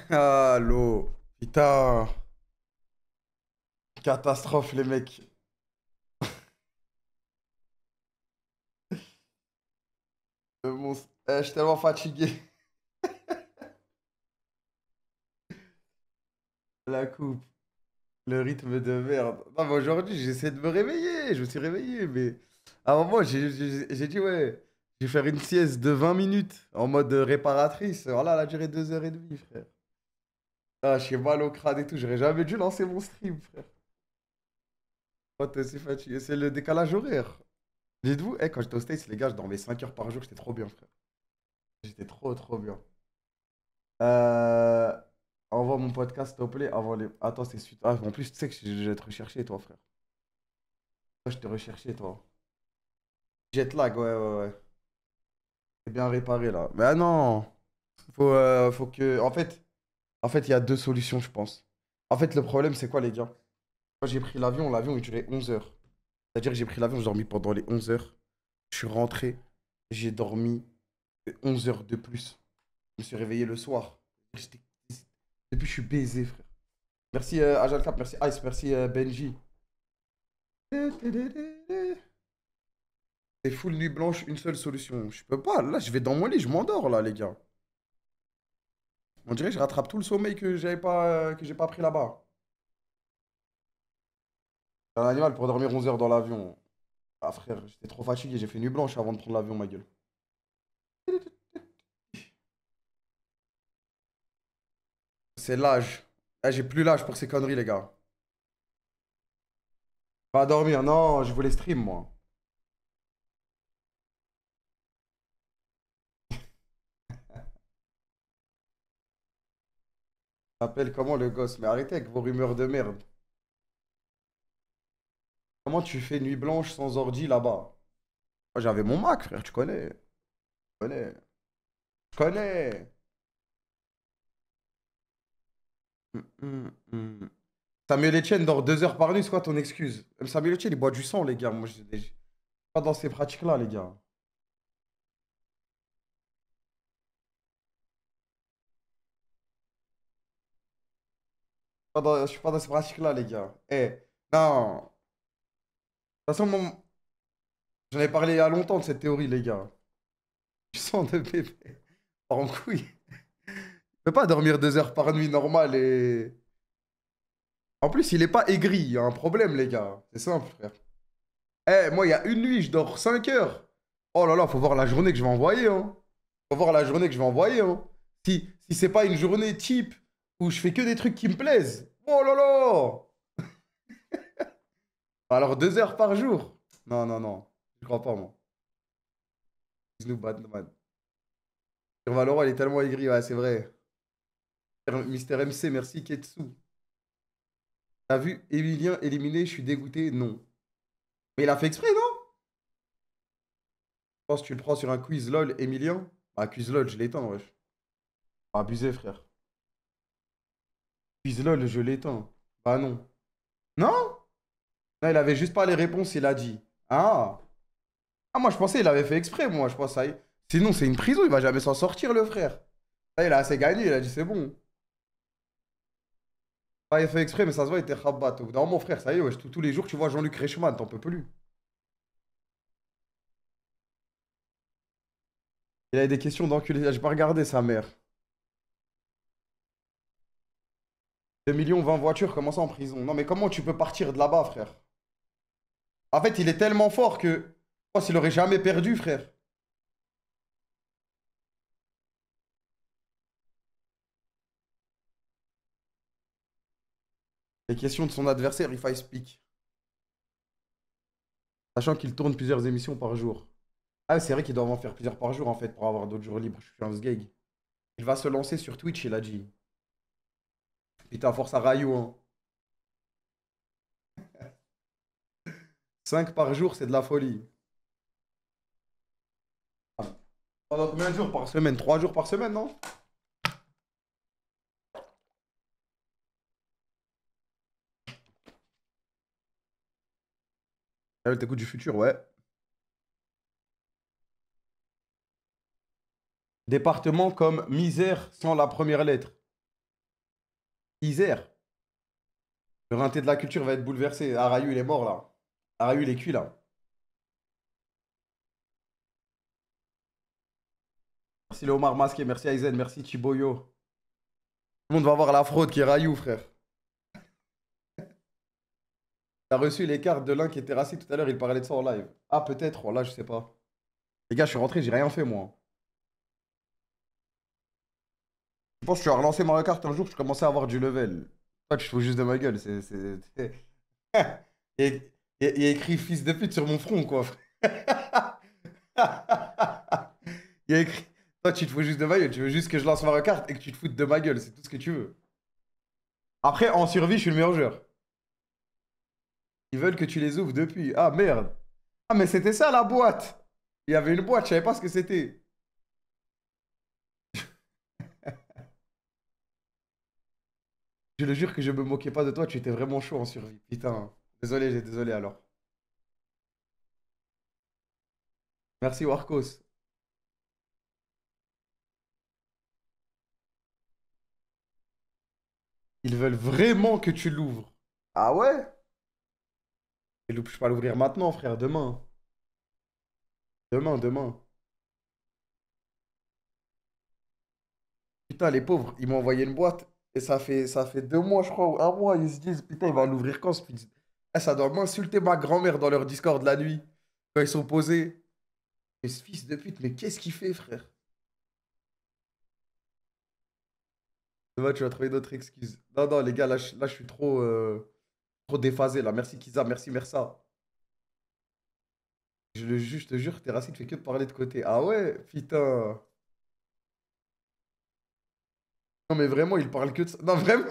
Allô. Putain. Catastrophe, les mecs. Je suis tellement fatigué. La coupe. Le rythme de merde. Non, mais aujourd'hui, j'essaie de me réveiller. Je me suis réveillé, mais à un moment, j'ai dit, ouais, je vais faire une sieste de 20 minutes en mode réparatrice. Voilà, elle a duré 2h30, frère. Ah, je suis mal au crâne et tout. J'aurais jamais dû lancer mon stream, frère. Oh, t'es si fatigué. C'est le décalage horaire. Dites-vous, quand j'étais au States, les gars, je dormais 5 heures par jour. J'étais trop bien, frère. J'étais trop, trop bien. Euh... Envoie mon podcast, s'il te plaît, avant les... Attends, c'est suite. Ah, en plus, tu sais que je vais te rechercher, toi, frère. Moi, je t'ai recherché, toi. Jet lag, ouais, ouais, ouais. C'est bien réparé, là. Mais ah non! Faut que... il y a deux solutions, je pense. En fait, le problème, c'est quoi, les gars? Quand j'ai pris l'avion, l'avion, il durait 11 heures. C'est-à-dire que j'ai pris l'avion, j'ai dormi pendant les 11 heures. Je suis rentré, j'ai dormi 11 heures de plus. Je me suis réveillé le soir. J'étais- Depuis, je suis baisé, frère. Merci Ajal Cap, merci Ice, merci Benji. C'est full nuit blanche, une seule solution. Je peux pas, là, je vais dans mon lit, je m'endors, là, les gars. On dirait que je rattrape tout le sommeil que j'ai pas pris là-bas. C'est un animal pour dormir 11 heures dans l'avion. Ah, frère, j'étais trop fatigué, j'ai fait nuit blanche avant de prendre l'avion, ma gueule. C'est l'âge. Ah, j'ai plus l'âge pour ces conneries, les gars. Pas dormir, non, je voulais stream, moi. Appelle comment le gosse? Mais arrêtez avec vos rumeurs de merde. Comment tu fais nuit blanche sans ordi là-bas? Moi, j'avais mon Mac, frère, tu connais. Tu connais. Je connais. Hum. Samuel Etienne dort 2 heures par nuit, c'est quoi ton excuse? Même Samuel Etienne, il boit du sang, les gars. Moi, je suis pas dans ces pratiques-là, les gars. Je suis pas dans ces pratiques-là, les gars. Non. De toute façon, j'en ai parlé il y a longtemps de cette théorie, les gars. Du sang de bébé. Part en couille. Il peut pas dormir 2 heures par nuit normal et... En plus, il est pas aigri. Il y a un problème, les gars. C'est simple, frère. Moi, il y a une nuit, je dors 5 heures. Oh là là, faut voir la journée que je vais envoyer, hein. Faut voir la journée que je vais envoyer, hein. Si c'est pas une journée type où je fais que des trucs qui me plaisent. Oh là là! Alors 2 heures par jour. Non, non, non. Je crois pas, moi. Bisous, Batman. Sur Valorant, il est tellement aigri, ouais, c'est vrai. Mister MC, merci Ketsu. T'as vu Emilien éliminé, je suis dégoûté? Non. Mais il a fait exprès, non? Je pense que tu le prends sur un quiz LOL, Emilien. Ah, quiz LOL, je l'éteins, wesh. Abusé, frère. Quiz LOL, je l'éteins. Bah non. Non? Non, il avait juste pas les réponses, il a dit. Ah. Ah, moi, je pensais qu'il avait fait exprès, moi. Je pense ça y est. Sinon, c'est une prison, il va jamais s'en sortir, le frère. Là, il a assez gagné, il a dit c'est bon. Ah, il a fait exprès, mais ça se voit, il était rabat. Au bout d'un moment, mon frère, ça y est, wesh, tous les jours, tu vois Jean-Luc Reichmann, t'en peux plus. Il avait des questions d'enculé. J'ai pas regardé sa mère. 2 20 voitures, comment ça en prison? Non, mais comment tu peux partir de là-bas, frère? En fait, il est tellement fort que. Je pense qu'il aurait jamais perdu, frère. Les questions de son adversaire, il faille speak. Sachant qu'il tourne plusieurs émissions par jour. Ah, c'est vrai qu'il doit en faire plusieurs par jour, en fait, pour avoir d'autres jours libres. Je suis un sgeg. Il va se lancer sur Twitch, il a dit. Putain, force à Rayou, hein. 5 par jour, c'est de la folie. Pendant combien de jours par semaine? 3 jours par semaine, non? Elle t'écoute du futur, ouais. Département comme misère sans la première lettre. Isère. Le rinté de la culture va être bouleversé. Arayu, il est mort là. Arayu, il est cuit là. Merci Léomar Masqué, merci Aizen, merci Chiboyo. Tout le monde va voir la fraude qui est Rayou, frère. T'as reçu les cartes de l'un qui était raciste tout à l'heure, il parlait de ça en live. Ah, peut-être, oh, là, je sais pas. Les gars, je suis rentré, j'ai rien fait, moi. Je pense que tu vas relancer Mario Kart un jour, je commençais à avoir du level. Toi, tu te fous juste de ma gueule. Il y a écrit fils de pute sur mon front, quoi, frère. Il y a écrit. Toi, tu te fous juste de ma gueule. Tu veux juste que je lance Mario Kart et que tu te foutes de ma gueule. C'est tout ce que tu veux. Après, en survie, je suis le meilleur joueur. Ils veulent que tu les ouvres depuis. Ah, merde. Ah, mais c'était ça, la boîte. Il y avait une boîte, je savais pas ce que c'était. Je le jure que je me moquais pas de toi, tu étais vraiment chaud en survie. Putain. Désolé, désolé alors. Merci, Warcos. Ils veulent vraiment que tu l'ouvres. Ah ouais? Je peux pas l'ouvrir maintenant, frère, demain. Demain, demain. Putain, les pauvres, ils m'ont envoyé une boîte et ça fait 2 mois, je crois, ou un mois. Ils se disent, putain, il va l'ouvrir quand ce fils. Eh, ça doit m'insulter ma grand-mère dans leur Discord la nuit, quand ils sont posés. Mais ce fils de pute, mais qu'est-ce qu'il fait, frère? Demain, tu vas trouver d'autres excuses. Non, non, les gars, là, je suis trop déphasé, là. Merci, Kiza, merci, Mersa. Je te jure, Terracide fait que de parler de côté. Ah ouais? Putain. Non, mais vraiment, il parle que de ça. Non, vraiment.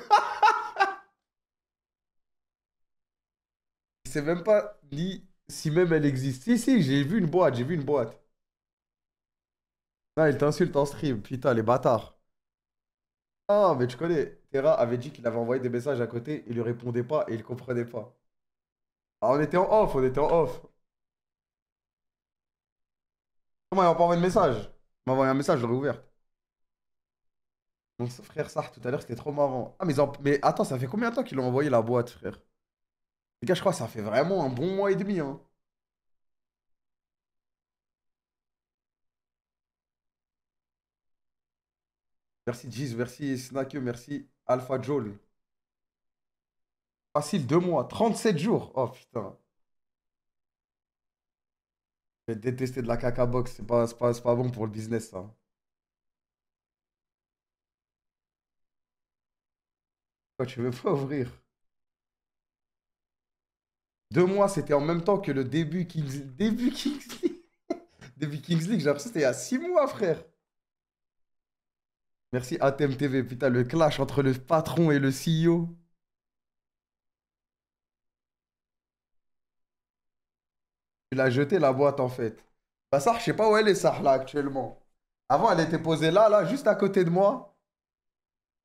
Il sait même pas ni si même elle existe. Si, si, j'ai vu une boîte, j'ai vu une boîte. Ah, il t'insulte en stream. Putain, les bâtards. Ah, mais tu connais, Terra avait dit qu'il avait envoyé des messages à côté, il lui répondait pas et il comprenait pas. Ah, on était en off, on était en off. Comment il m'a pas envoyé de message? Il m'a envoyé un message, je l'aurais ouvert. Mon frère Sarr, tout à l'heure, c'était trop marrant. Ah, mais attends, ça fait combien de temps qu'ils l'ont envoyé la boîte, frère? Les gars, je crois que ça fait vraiment un bon mois et demi, hein. Merci Giz, merci Snack, merci Alpha Joel. Facile, 2 mois, 37 jours. Oh putain. Je vais détester de la caca box, c'est pas bon pour le business, ça. Quoi, tu veux pas ouvrir? 2 mois, c'était en même temps que le début Kings League. Début Kings League, j'ai l'impression que c'était il y a 6 mois, frère. Merci ATM TV. Putain, le clash entre le patron et le CEO. Tu l'as jeté la boîte en fait. Bah ça, je sais pas où elle est, ça, là, actuellement. Avant, elle était posée là, là, juste à côté de moi.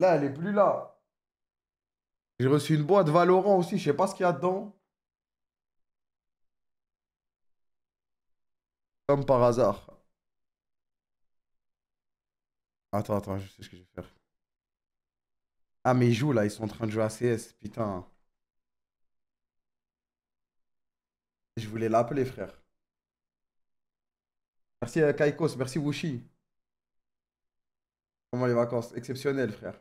Là, elle est plus là. J'ai reçu une boîte Valorant aussi, je sais pas ce qu'il y a dedans. Comme par hasard. Attends, attends, je sais ce que je vais faire. Ah, mais ils jouent là, ils sont en train de jouer à CS, putain. Je voulais l'appeler, frère. Merci Kaikos, merci Wushi. Comment les vacances? Exceptionnel, frère.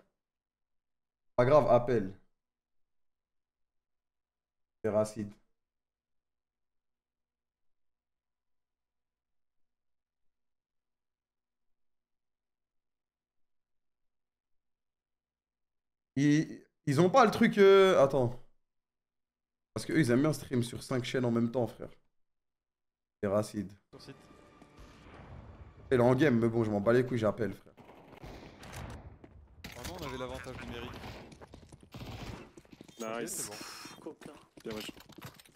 Pas grave, appelle. C'est Racide. Ils ont pas le truc. Attends. Parce qu'eux, ils aiment bien stream sur 5 chaînes en même temps, frère. C'est Racide. Sur site. Elle est en game, mais bon, je m'en bats les couilles, j'appelle, frère. Vraiment, on avait l'avantage numérique. Ok, Nice. c'est bon. Coquin. Bien joué.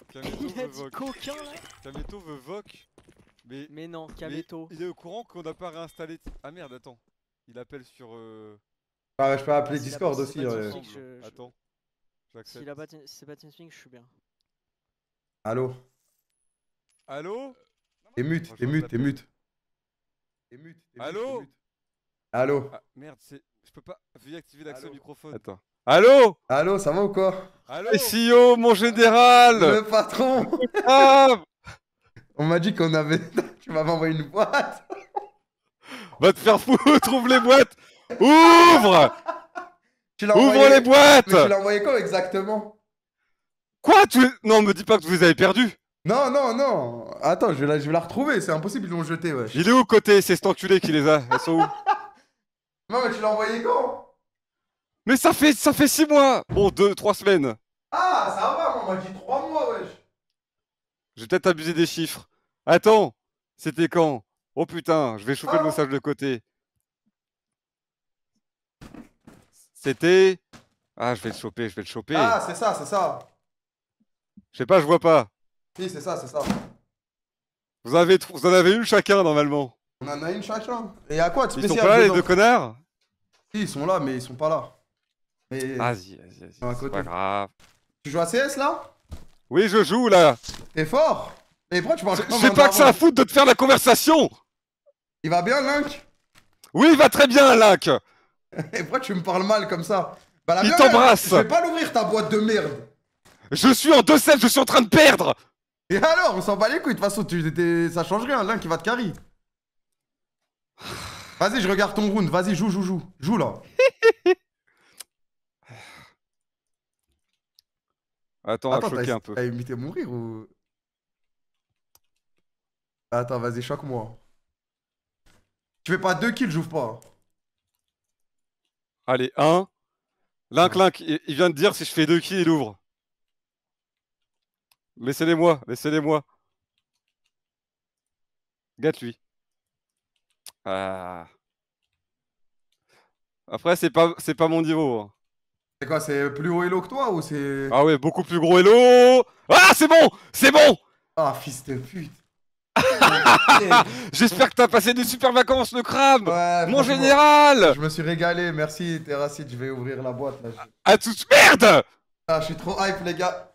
Kameto Il a veut dit Vogue. coquin là. Kameto veut Vogue. Mais non, mais Kameto. il est au courant qu'on n'a pas réinstallé. Ah merde, attends. Il appelle sur. Ah, je peux appeler S'il a Discord pas- aussi. c'est pas ouais. TeamSpeak, Attends. J'accepte. S'il a pas c'est pas TeamSpeak, je suis bien. Allô? Allô? T'es mute, Franchement, t'es je mute, t'es l'appelle. mute. T'es mute, t'es mute, Allô? t'es mute. Allô? Ah merde, c'est. Je peux pas. Veuillez activer l'accès au Allô? microphone. Attends. Allô? Allô, ça va ou quoi? Allô? SEO, mon général! Le patron! Ah, On m'a dit qu'on avait. Tu m'avais envoyé une boîte! va te faire foutre, ouvre les boîtes! Ouvre! Tu l'as Ouvre envoyé. les boîtes! Mais tu l'as envoyé quand exactement? Quoi? Non, me dis pas que vous les avez perdus! Non, non, non! Attends, je vais la retrouver, c'est impossible, ils l'ont jeté, wesh. Il est où, côté? C'est cet enculé qui les a. Elles sont où? Non, mais tu l'as envoyé quand? Mais ça fait 6 mois! Bon, 3 semaines. Ah, ça va, moi, on m'a dit 3 mois, wesh. J'ai peut-être abusé des chiffres. Attends, c'était quand? Oh putain, je vais choper le Ah. message de côté. C'était... Ah, je vais le choper, je vais le choper. Ah, c'est ça, c'est ça. Je sais pas, je vois pas. Si, c'est ça, c'est ça. Vous en avez une chacun, normalement. On en a une chacun. Et à quoi de Ils spécial sont pas là, les dedans? deux connards? Si, ils sont là, mais ils sont pas là. Mais... Vas-y, À c'est côté. pas grave. Tu joues à CS, là? Oui, je joue, là. T'es fort? Et pourquoi tu parles comme J'ai un pas que ça à daron? foutre de te faire la conversation. Il va bien, Link? Oui, il va très bien, Link. Et pourquoi tu me parles mal comme ça? Bah, la Il bien, t'embrasse. je vais pas l'ouvrir, ta boîte de merde. Je suis en 2-7, je suis en train de perdre. Et alors, on s'en bat les couilles, de toute façon, ça change rien, Link, il va te carry. Vas-y, je regarde ton round, vas-y, joue, joue, joue. Joue, là. Attends, Attends, choquer un peu. t'as imité mon rire ou... Attends, vas-y, choque-moi. Tu fais pas 2 kills, j'ouvre pas. Allez, 1. Link, il vient de dire si je fais 2 kills, il ouvre. Laissez-les-moi, laissez-les-moi. Gâte-lui. Ah. Après, c'est pas mon niveau, hein. C'est quoi, c'est plus haut elo que toi ou c'est... Ah ouais, beaucoup plus gros hello. Ah, c'est bon. C'est bon. Ah, fils de pute. J'espère que t'as passé des super vacances, le crabe. Ouais, Mon franchement, général. je me suis régalé, merci Terracid, je vais ouvrir la boîte là. À tous. Merde. Ah, je suis trop hype les gars.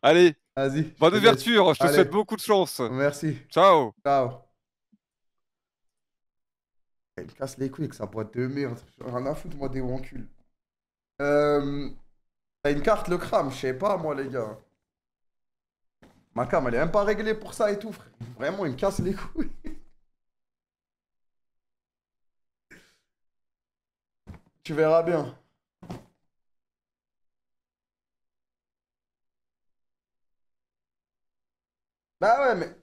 Allez, Vas-y. bonne je te laisse. ouverture. Je te Allez. souhaite beaucoup de chance. Merci. Ciao. Ciao. Il me casse les couilles avec sa boîte de merde. J'en ai rien à foutre moi des enculs. T'as une carte le crame, je sais pas moi les gars. Ma cam elle est même pas réglée pour ça et tout frère. Vraiment il me casse les couilles. Tu verras bien. Bah ouais mais...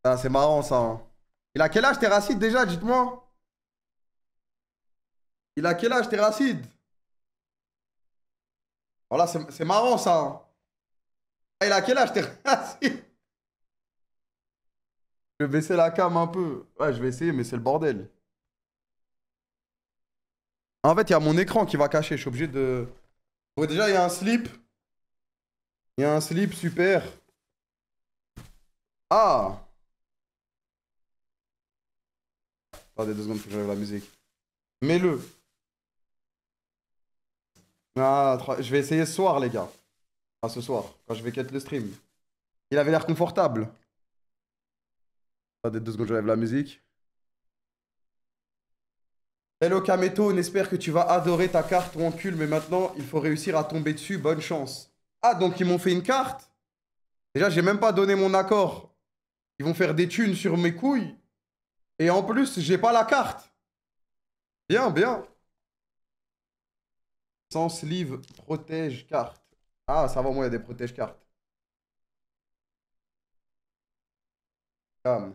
Ah c'est marrant ça. Hein. Il a quel âge Terracid déjà, dites-moi? Il a quel âge Terracid? Voilà, c'est marrant ça. Hein. Ah, il a quel âge Terracid? Je vais baisser la cam un peu. Ouais, je vais essayer, mais c'est le bordel. En fait, il y a mon écran qui va cacher. Je suis obligé de... Bon, déjà, il y a un slip. Il y a un slip, super. Ah! Attendez 2 secondes, faut que j'enlève la musique. Mets-le. Ah, je vais essayer ce soir, les gars. Ah, ce soir, quand je vais quitter le stream. Il avait l'air confortable. Attendez 2 secondes, j'enlève la musique. Hello Kameto, on espère que tu vas adorer ta carte ou encule, mais maintenant, il faut réussir à tomber dessus. Bonne chance. Ah, donc ils m'ont fait une carte? Déjà, j'ai même pas donné mon accord. Ils vont faire des thunes sur mes couilles. Et en plus, j'ai pas la carte. Bien, bien. Sans sleeve, protège carte. Ah, ça va, moi, il y a des protège cartes. Calme.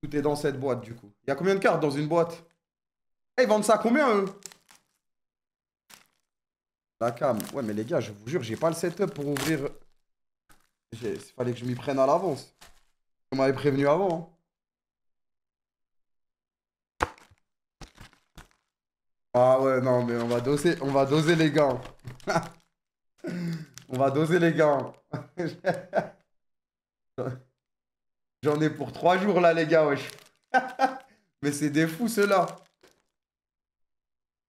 Tout est dans cette boîte, du coup. Il y a combien de cartes dans une boîte? Eh, ils vendent ça combien, eux? La cam. Ouais, mais les gars, je vous jure, j'ai pas le setup pour ouvrir. Il fallait que je m'y prenne à l'avance. On m'avait prévenu avant. Hein. Ah ouais, non, mais on va doser les gars. On va doser les gars. J'en ai pour 3 jours là, les gars, wesh. Mais c'est des fous, ceux-là.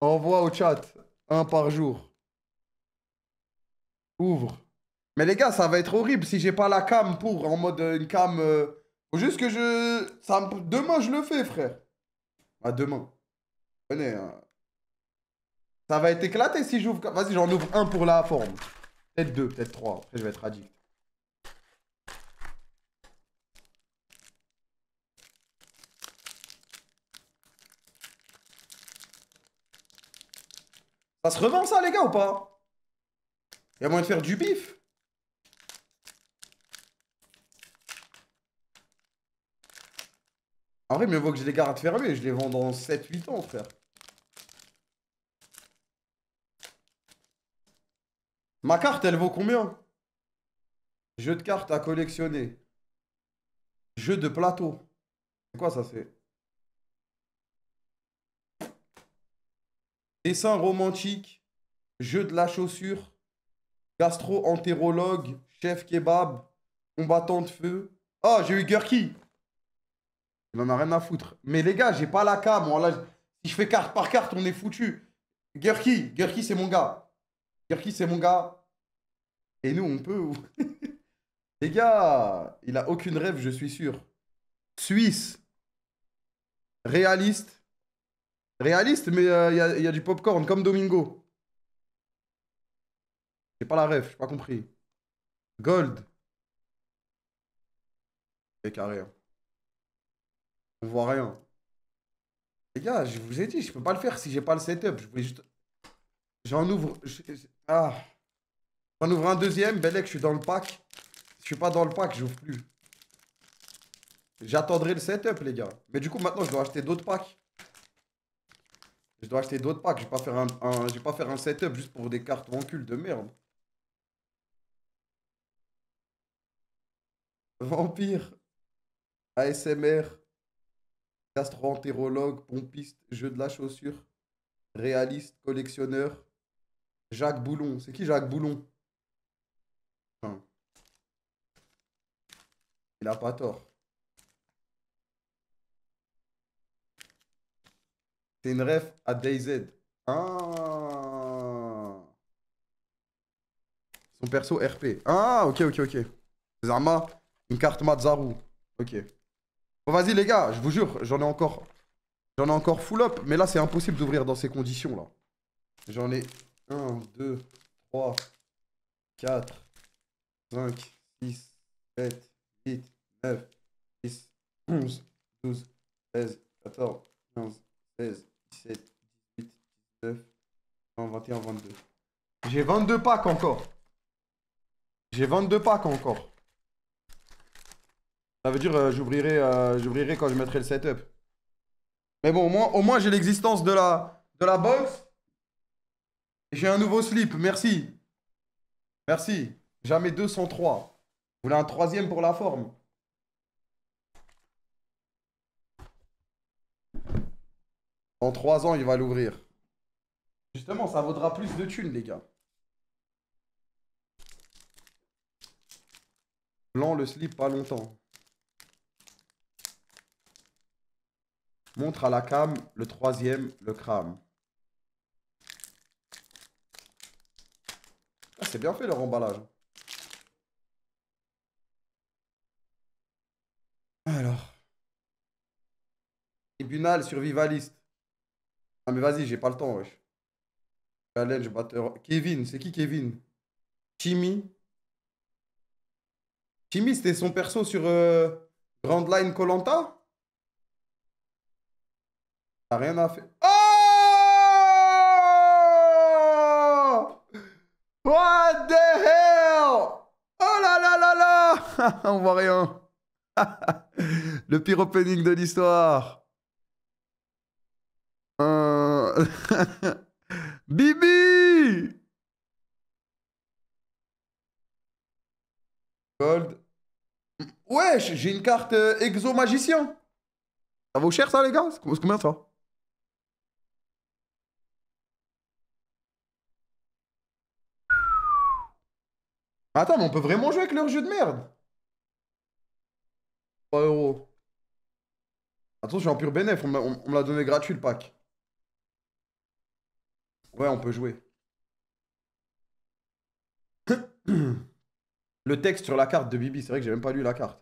Envoie au chat. 1 par jour. Ouvre. Mais les gars, ça va être horrible si j'ai pas la cam pour, en mode une cam... Faut juste que je... Demain, je le fais, frère. Ah, demain. Venez, hein. Ça va être éclaté si j'ouvre... Vas-y, j'en ouvre un pour la forme. Peut-être deux, peut-être trois. Après, je vais être addict. Ça se revend, ça, les gars, ou pas? Il y a moyen de faire du bif. En vrai, mieux vaut que je les garde fermés. Je les vends dans 7-8 ans, frère. Ma carte, elle vaut combien? Jeu de cartes à collectionner. Jeu de plateau. C'est quoi ça, c'est? Dessin romantique. Jeu de la chaussure. Gastro-entérologue. Chef kebab. Combattant de feu. Oh, j'ai eu Gurki. Il en a rien à foutre. Mais les gars, j'ai pas la cam. Moi, là, si je fais carte par carte, on est foutu. Gurki. Gurki, c'est mon gars. Gurki, c'est mon gars. Et nous, on peut. Les gars, il a aucune rêve, je suis sûr. Suisse. Réaliste. Réaliste, mais il y a du popcorn, comme Domingo. J'ai pas la rêve, j'ai pas compris. Gold. C'est carré. Hein. On voit rien. Les gars, je vous ai dit, je peux pas le faire si j'ai pas le setup. Je voulais juste... J'en ouvre... Ah. J'en ouvre un deuxième. Belek, je suis dans le pack. Si je suis pas dans le pack, j'ouvre plus. J'attendrai le setup, les gars. Mais du coup, maintenant, je dois acheter d'autres packs. Je dois acheter d'autres packs. Je vais pas faire je vais pas faire un setup juste pour des cartes vancules de merde. Vampire. ASMR. Gastro-entérologue. Pompiste. Jeu de la chaussure. Réaliste. Collectionneur. Jacques Boulon. C'est qui Jacques Boulon? Enfin, il a pas tort. C'est une ref à DayZ. Ah. Son perso RP. Ah, ok, ok, ok. Zama, une carte Mazaru. Ok. Bon, vas-y, les gars, je vous jure, j'en ai encore. J'en ai encore full up. Mais là, c'est impossible d'ouvrir dans ces conditions-là. J'en ai 1, 2, 3, 4, 5, 6, 7, 8, 9, 10, 11, 12, 13, 14, 15, 16, 17, 18, 19, 20, 21, 22. J'ai 22 packs encore. J'ai 22 packs encore. Ça veut dire j'ouvrirai quand je mettrai le setup. Mais bon, au moins j'ai l'existence de la box. Et j'ai un nouveau slip, merci. Merci. Jamais 203. Vous voulez un troisième pour la forme? En 3 ans, il va l'ouvrir. Justement, ça vaudra plus de thunes, les gars. Blanc, le slip, pas longtemps. Montre à la cam, le troisième, le crame. Ah, c'est bien fait leur emballage. Alors. Tribunal survivaliste. Ah mais vas-y, j'ai pas le temps, wesh. Challenge batteur. Kevin, c'est qui Kevin? Chimmy. Chimmy, c'était son perso sur Grand Line koh T'as rien à faire. Oh! What the hell? Oh là là là là! On voit rien. Le pire opening de l'histoire. Bibi! Gold. Wesh, j'ai une carte exo magicien. Ça vaut cher ça, les gars? C'est combien ça? Attends, mais on peut vraiment jouer avec leur jeu de merde? 3 euros. Attention, je suis en pur bénéf, on me l'a donné gratuit le pack. Ouais, on peut jouer. Le texte sur la carte de Bibi, c'est vrai que j'ai même pas lu la carte.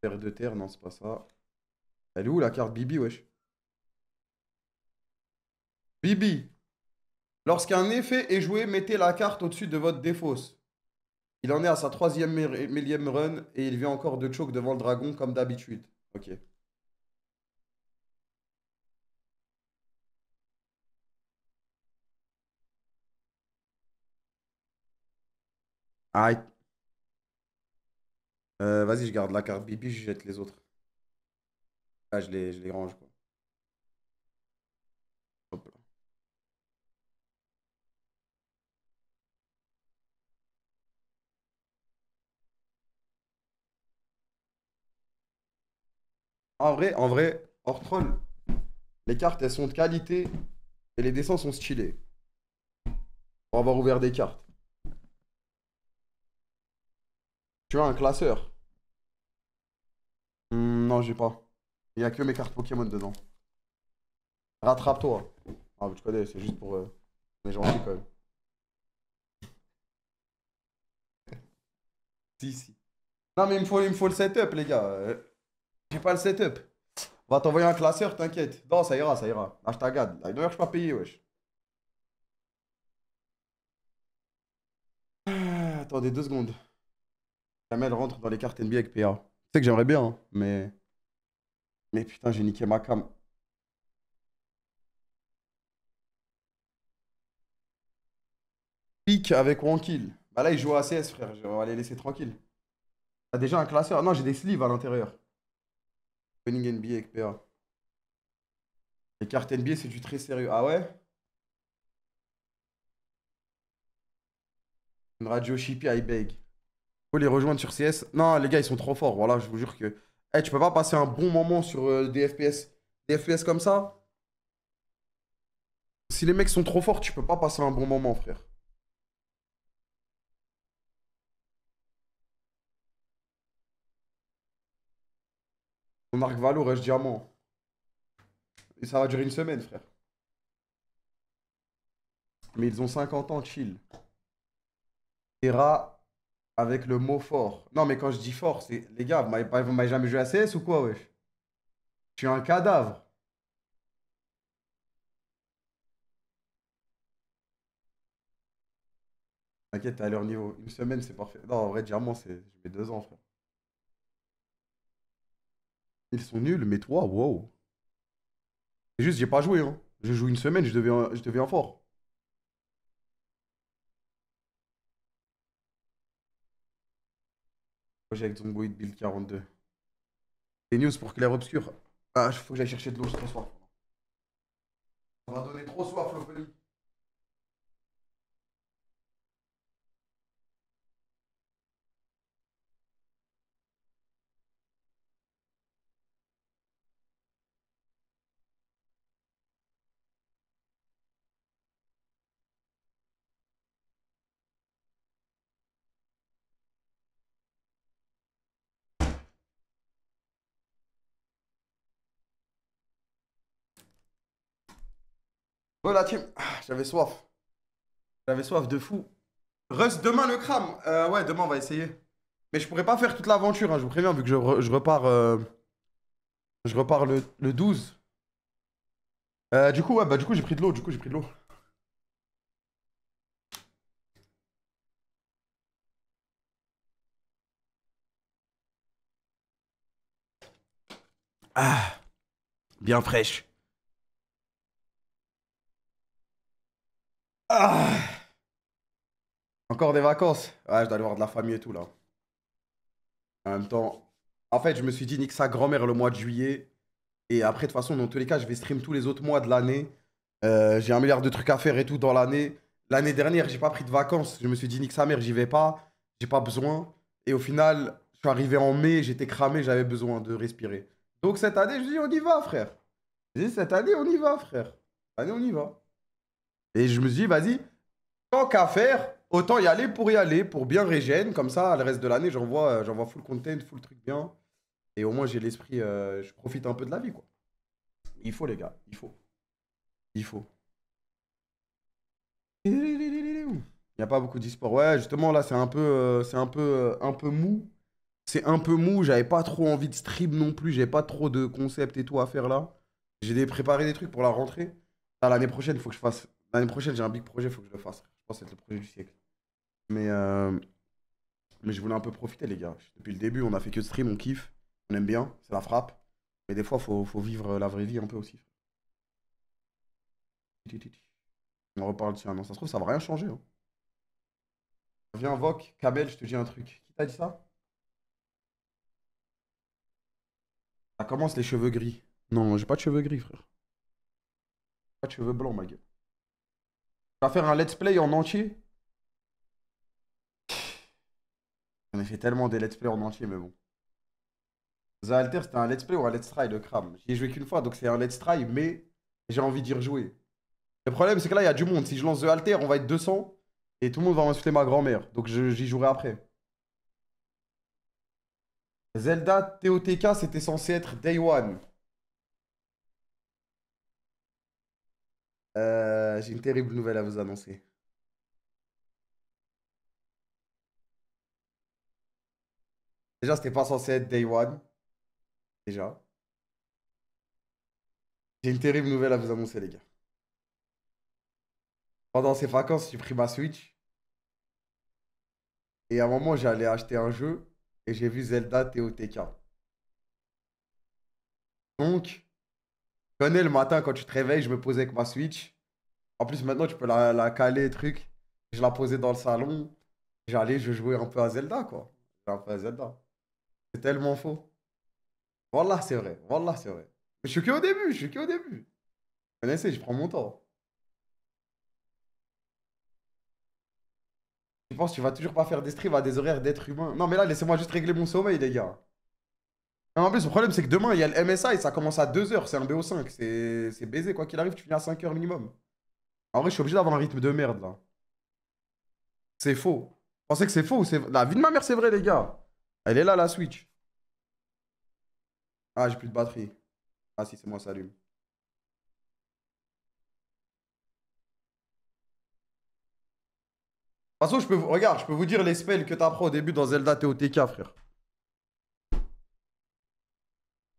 Terre de terre, non, c'est pas ça. Elle est où la carte Bibi, wesh? Bibi. Lorsqu'un effet est joué, mettez la carte au-dessus de votre défausse. Il en est à sa troisième millième run et il vient encore de choke devant le dragon comme d'habitude. Ok. Aïe. Vas-y, je garde la carte Bibi, je jette les autres. Là, je les range, quoi. Hop là. En vrai, hors troll, les cartes, elles sont de qualité et les dessins sont stylés. Pour avoir ouvert des cartes. Tu as un classeur? Non, j'ai pas. Il y a que mes cartes Pokémon dedans. Rattrape-toi. Ah, mais tu connais, c'est juste pour... On est gentil quand même. Si, si. Non, mais il me faut le setup, les gars. J'ai pas le setup. On va t'envoyer un classeur, t'inquiète. Non, ça ira, ça ira. Hashtag ad. D'ailleurs, je suis pas payé, wesh. Attendez 2 secondes. Jamais elle rentre dans les cartes NBA avec PA. Tu sais que j'aimerais bien, hein, mais... Mais putain, j'ai niqué ma cam. Pique avec Wankill. Bah là, il joue à CS, frère. On va les laisser tranquilles. T'as déjà un classeur? Non, j'ai des sleeves à l'intérieur. Opening NBA avec PA. Les cartes NBA, c'est du très sérieux. Ah ouais? Une radio Shippy, I beg. Faut les rejoindre sur CS. Non, les gars, ils sont trop forts. Voilà, je vous jure que. Eh, tu peux pas passer un bon moment sur des FPS. Des FPS comme ça? Si les mecs sont trop forts, tu peux pas passer un bon moment, frère. Ton arc Valo, rush diamant. Et ça va durer une semaine, frère. Mais ils ont 50 ans, chill. Terra avec le mot fort. Non, mais quand je dis fort, c'est. Les gars, vous m'avez jamais joué à CS ou quoi, wesh? Je suis un cadavre. T'inquiète, t'es à leur niveau. Une semaine, c'est parfait. Non, en vrai, diamant, c'est. Je mets 2 ans, frère. Ils sont nuls, mais toi, wow. C'est juste, j'ai pas joué, hein. Je joue une semaine, je deviens fort. Projet avec Zomboid Build 42. Les news pour Clair Obscur. Ah, faut que j'aille chercher de l'eau, j'ai trop soif. Ça va donner trop soif, l'opening. Oh la team. Ah, j'avais soif. J'avais soif de fou. Rust, demain le crame. Ouais, demain on va essayer. Mais je pourrais pas faire toute l'aventure, hein, je vous préviens, vu que je repars, je repars le 12. Du coup, ouais, bah du coup j'ai pris de l'eau, Ah, bien fraîche. Ah, encore des vacances. Ouais, je dois aller voir de la famille et tout là. En même temps, en fait, je me suis dit, nique sa grand-mère le mois de juillet. Et après, de toute façon, dans tous les cas, je vais stream tous les autres mois de l'année. J'ai un milliard de trucs à faire et tout dans l'année. L'année dernière, j'ai pas pris de vacances. Je me suis dit, nique sa mère, j'y vais pas. J'ai pas besoin. Et au final, je suis arrivé en mai, j'étais cramé, j'avais besoin de respirer. Donc cette année, je dis, on y va, frère. Je dis, cette année, on y va, frère. Cette année, on y va. Et je me suis dit, vas-y, tant qu'à faire, autant y aller, pour bien régène. Comme ça, le reste de l'année, j'envoie full content, full truc bien. Et au moins, j'ai l'esprit, je profite un peu de la vie, quoi. Il faut, les gars, il faut. Il faut. Il n'y a pas beaucoup d'e-sport. Ouais, justement, là, un peu mou. C'est un peu mou. J'avais pas trop envie de stream non plus. J'avais pas trop de concepts et tout à faire là. Préparé des trucs pour la rentrée. Ah, l'année prochaine, il faut que je fasse. L'année prochaine, j'ai un big projet, il faut que je le fasse. Je pense que c'est le projet du siècle. Mais, euh, mais je voulais un peu profiter, les gars. Depuis le début, on a fait que de stream, on kiffe. On aime bien, c'est la frappe. Mais des fois, faut vivre la vraie vie un peu aussi. On reparle, tiens, non, ça se trouve, ça va rien changer, hein. Viens, Vok, Kamel, je te dis un truc. Qui t'a dit ça? Ça commence les cheveux gris. Non, j'ai pas de cheveux gris, frère. Pas de cheveux blancs, ma gueule. Tu vas faire un let's play en entier? On a fait tellement des let's play en entier, mais bon. The Alter, c'était un let's play ou un let's try, le crame. J'y ai joué qu'une fois, donc c'est un let's try, mais j'ai envie d'y rejouer. Le problème, c'est que là, il y a du monde. Si je lance The Alter, on va être 200 et tout le monde va insulter ma grand-mère. Donc j'y jouerai après. Zelda TOTK, c'était censé être Day One. J'ai une terrible nouvelle à vous annoncer. Déjà, c'était pas censé être Day One. Déjà. J'ai une terrible nouvelle à vous annoncer, les gars. Pendant ces vacances, j'ai pris ma Switch. Et à un moment, j'allais acheter un jeu. Et j'ai vu Zelda TOTK. Donc, tu connais le matin, quand tu te réveilles, je me posais avec ma Switch. En plus, maintenant, tu peux la caler, truc. Je la posais dans le salon. J'allais, je jouais un peu à Zelda, quoi. Un peu à Zelda. C'est tellement faux. Voilà, c'est vrai. Voilà, c'est vrai. Mais je suis que au début, je suis que au début. Vous connaissez, je prends mon temps. Tu penses que tu vas toujours pas faire des streams à des horaires d'être humain? Non, mais là, laissez-moi juste régler mon sommeil, les gars. Non, en plus, le problème, c'est que demain, il y a le MSA et ça commence à 2h. C'est un BO5. C'est baisé. Quoi qu'il arrive, tu finis à 5h minimum. En vrai, je suis obligé d'avoir un rythme de merde, là. C'est faux. Vous pensez que c'est faux ou c'est... La vie de ma mère, c'est vrai, les gars. Elle est là, la Switch. Ah, j'ai plus de batterie. Ah, si, c'est moi, ça allume. De toute façon, regarde, je peux vous dire les spells que t'apprends au début dans Zelda TOTK, frère.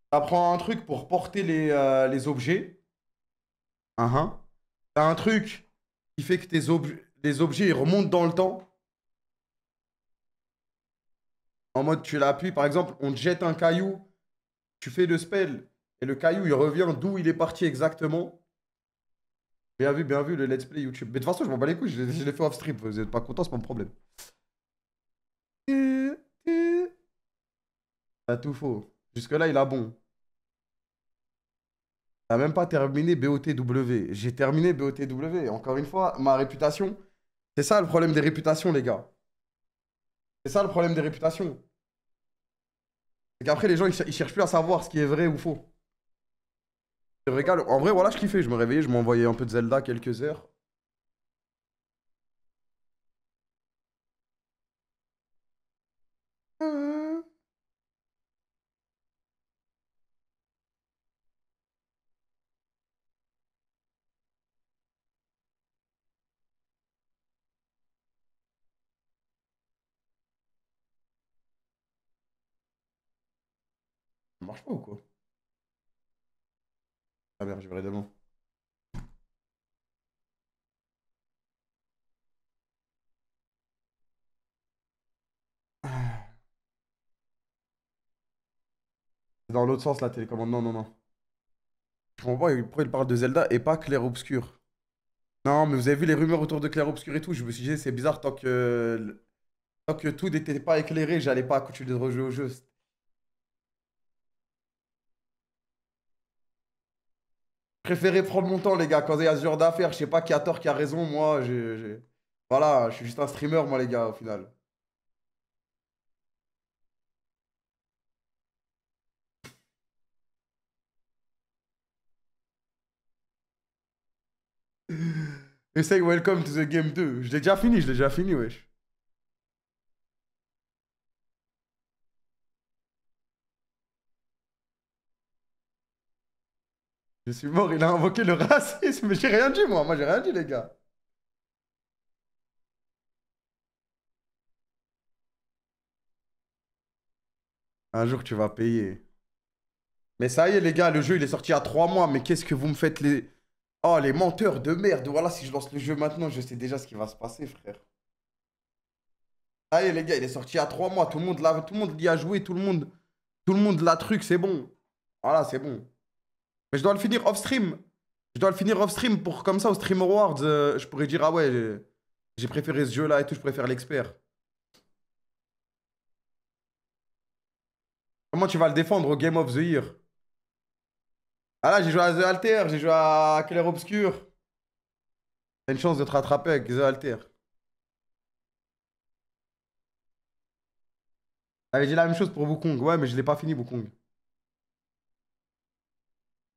T'apprends un truc pour porter les objets. Hein. T'as un truc qui fait que les objets ils remontent dans le temps. En mode, tu l'appuies, par exemple, on te jette un caillou, tu fais le spell, et le caillou, il revient d'où il est parti exactement. Bien vu, le let's play YouTube. Mais de toute façon, je m'en bats les couilles, je l'ai fait off stream. Vous n'êtes pas content, c'est pas mon problème. T'as tout faux. Jusque-là, il a bon. T'as même pas terminé BOTW. J'ai terminé BOTW. Encore une fois, ma réputation. C'est ça le problème des réputations, les gars. C'est ça le problème des réputations. C'est qu'après, les gens, ils cherchent plus à savoir ce qui est vrai ou faux. Je régale. En vrai, voilà, je kiffais. Je me réveillais, je m'envoyais un peu de Zelda quelques heures. Ça marche pas ou quoi? Ah merde, je verrai demain. C'est dans l'autre sens, la télécommande. Non, non, non. Je comprends pas pourquoi il parle de Zelda et pas Clair-Obscur. Non, mais vous avez vu les rumeurs autour de Clair-Obscur et tout. Je me suis dit, c'est bizarre tant que tout n'était pas éclairé, j'allais pas continuer de rejouer au jeu. Je préférais prendre mon temps, les gars. Quand il y a ce genre d'affaires, je sais pas qui a tort, qui a raison. Moi, voilà, je suis juste un streamer, moi, les gars, au final. Essaye Welcome to the Game 2. Je l'ai déjà fini, wesh. Je suis mort, il a invoqué le racisme. Mais j'ai rien dit, moi. Moi, j'ai rien dit, les gars. Un jour, tu vas payer. Mais ça y est, les gars, le jeu, il est sorti il y a 3 mois. Mais qu'est-ce que vous me faites les... Oh, les menteurs de merde. Voilà, si je lance le jeu maintenant, je sais déjà ce qui va se passer, frère. Ça y est, les gars, il est sorti il y a 3 mois. Tout le monde y a joué. Tout le monde l'a truc, c'est bon. Voilà, c'est bon. Mais je dois le finir off-stream. Je dois le finir off-stream pour, comme ça, au Stream Awards, je pourrais dire, ah ouais, j'ai préféré ce jeu-là et tout, je préfère l'expert. Comment tu vas le défendre au Game of the Year? Ah là, j'ai joué à The Alter, j'ai joué à Clair Obscur. T'as une chance de te rattraper avec The Alter. J'avais dit la même chose pour Wukong. Ouais, mais je l'ai pas fini, Wukong.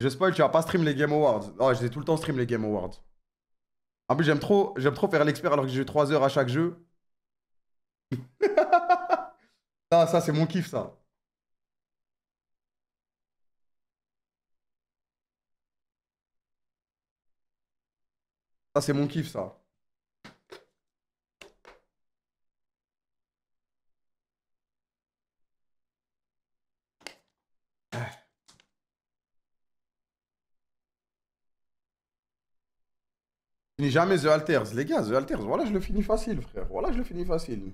Je spoil, tu vas pas stream les Game Awards. Oh, je vais tout le temps stream les Game Awards. En plus, j'aime trop faire l'expert alors que j'ai 3 heures à chaque jeu. Ah, ça, c'est mon kiff, ça. Ça, c'est mon kiff, ça. Je finis jamais The Alters. Les gars, The Alters, voilà, je le finis facile, frère. Voilà, je le finis facile.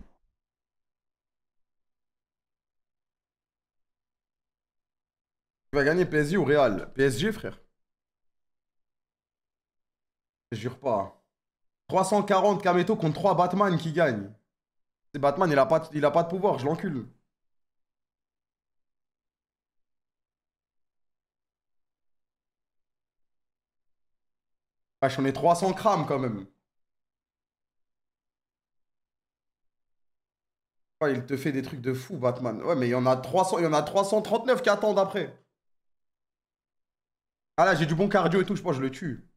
Tu vas gagner PSG ou Real? PSG, frère. Je jure pas. 340 Kameto contre 3 Batman qui gagnent. C'est Batman, il a pas de pouvoir, je l'encule. Wesh, on est 300 crams quand même. Ouais, il te fait des trucs de fou, Batman. Ouais, mais il y en a 339 qui attendent après. Ah là, j'ai du bon cardio et tout, je pense que je le tue.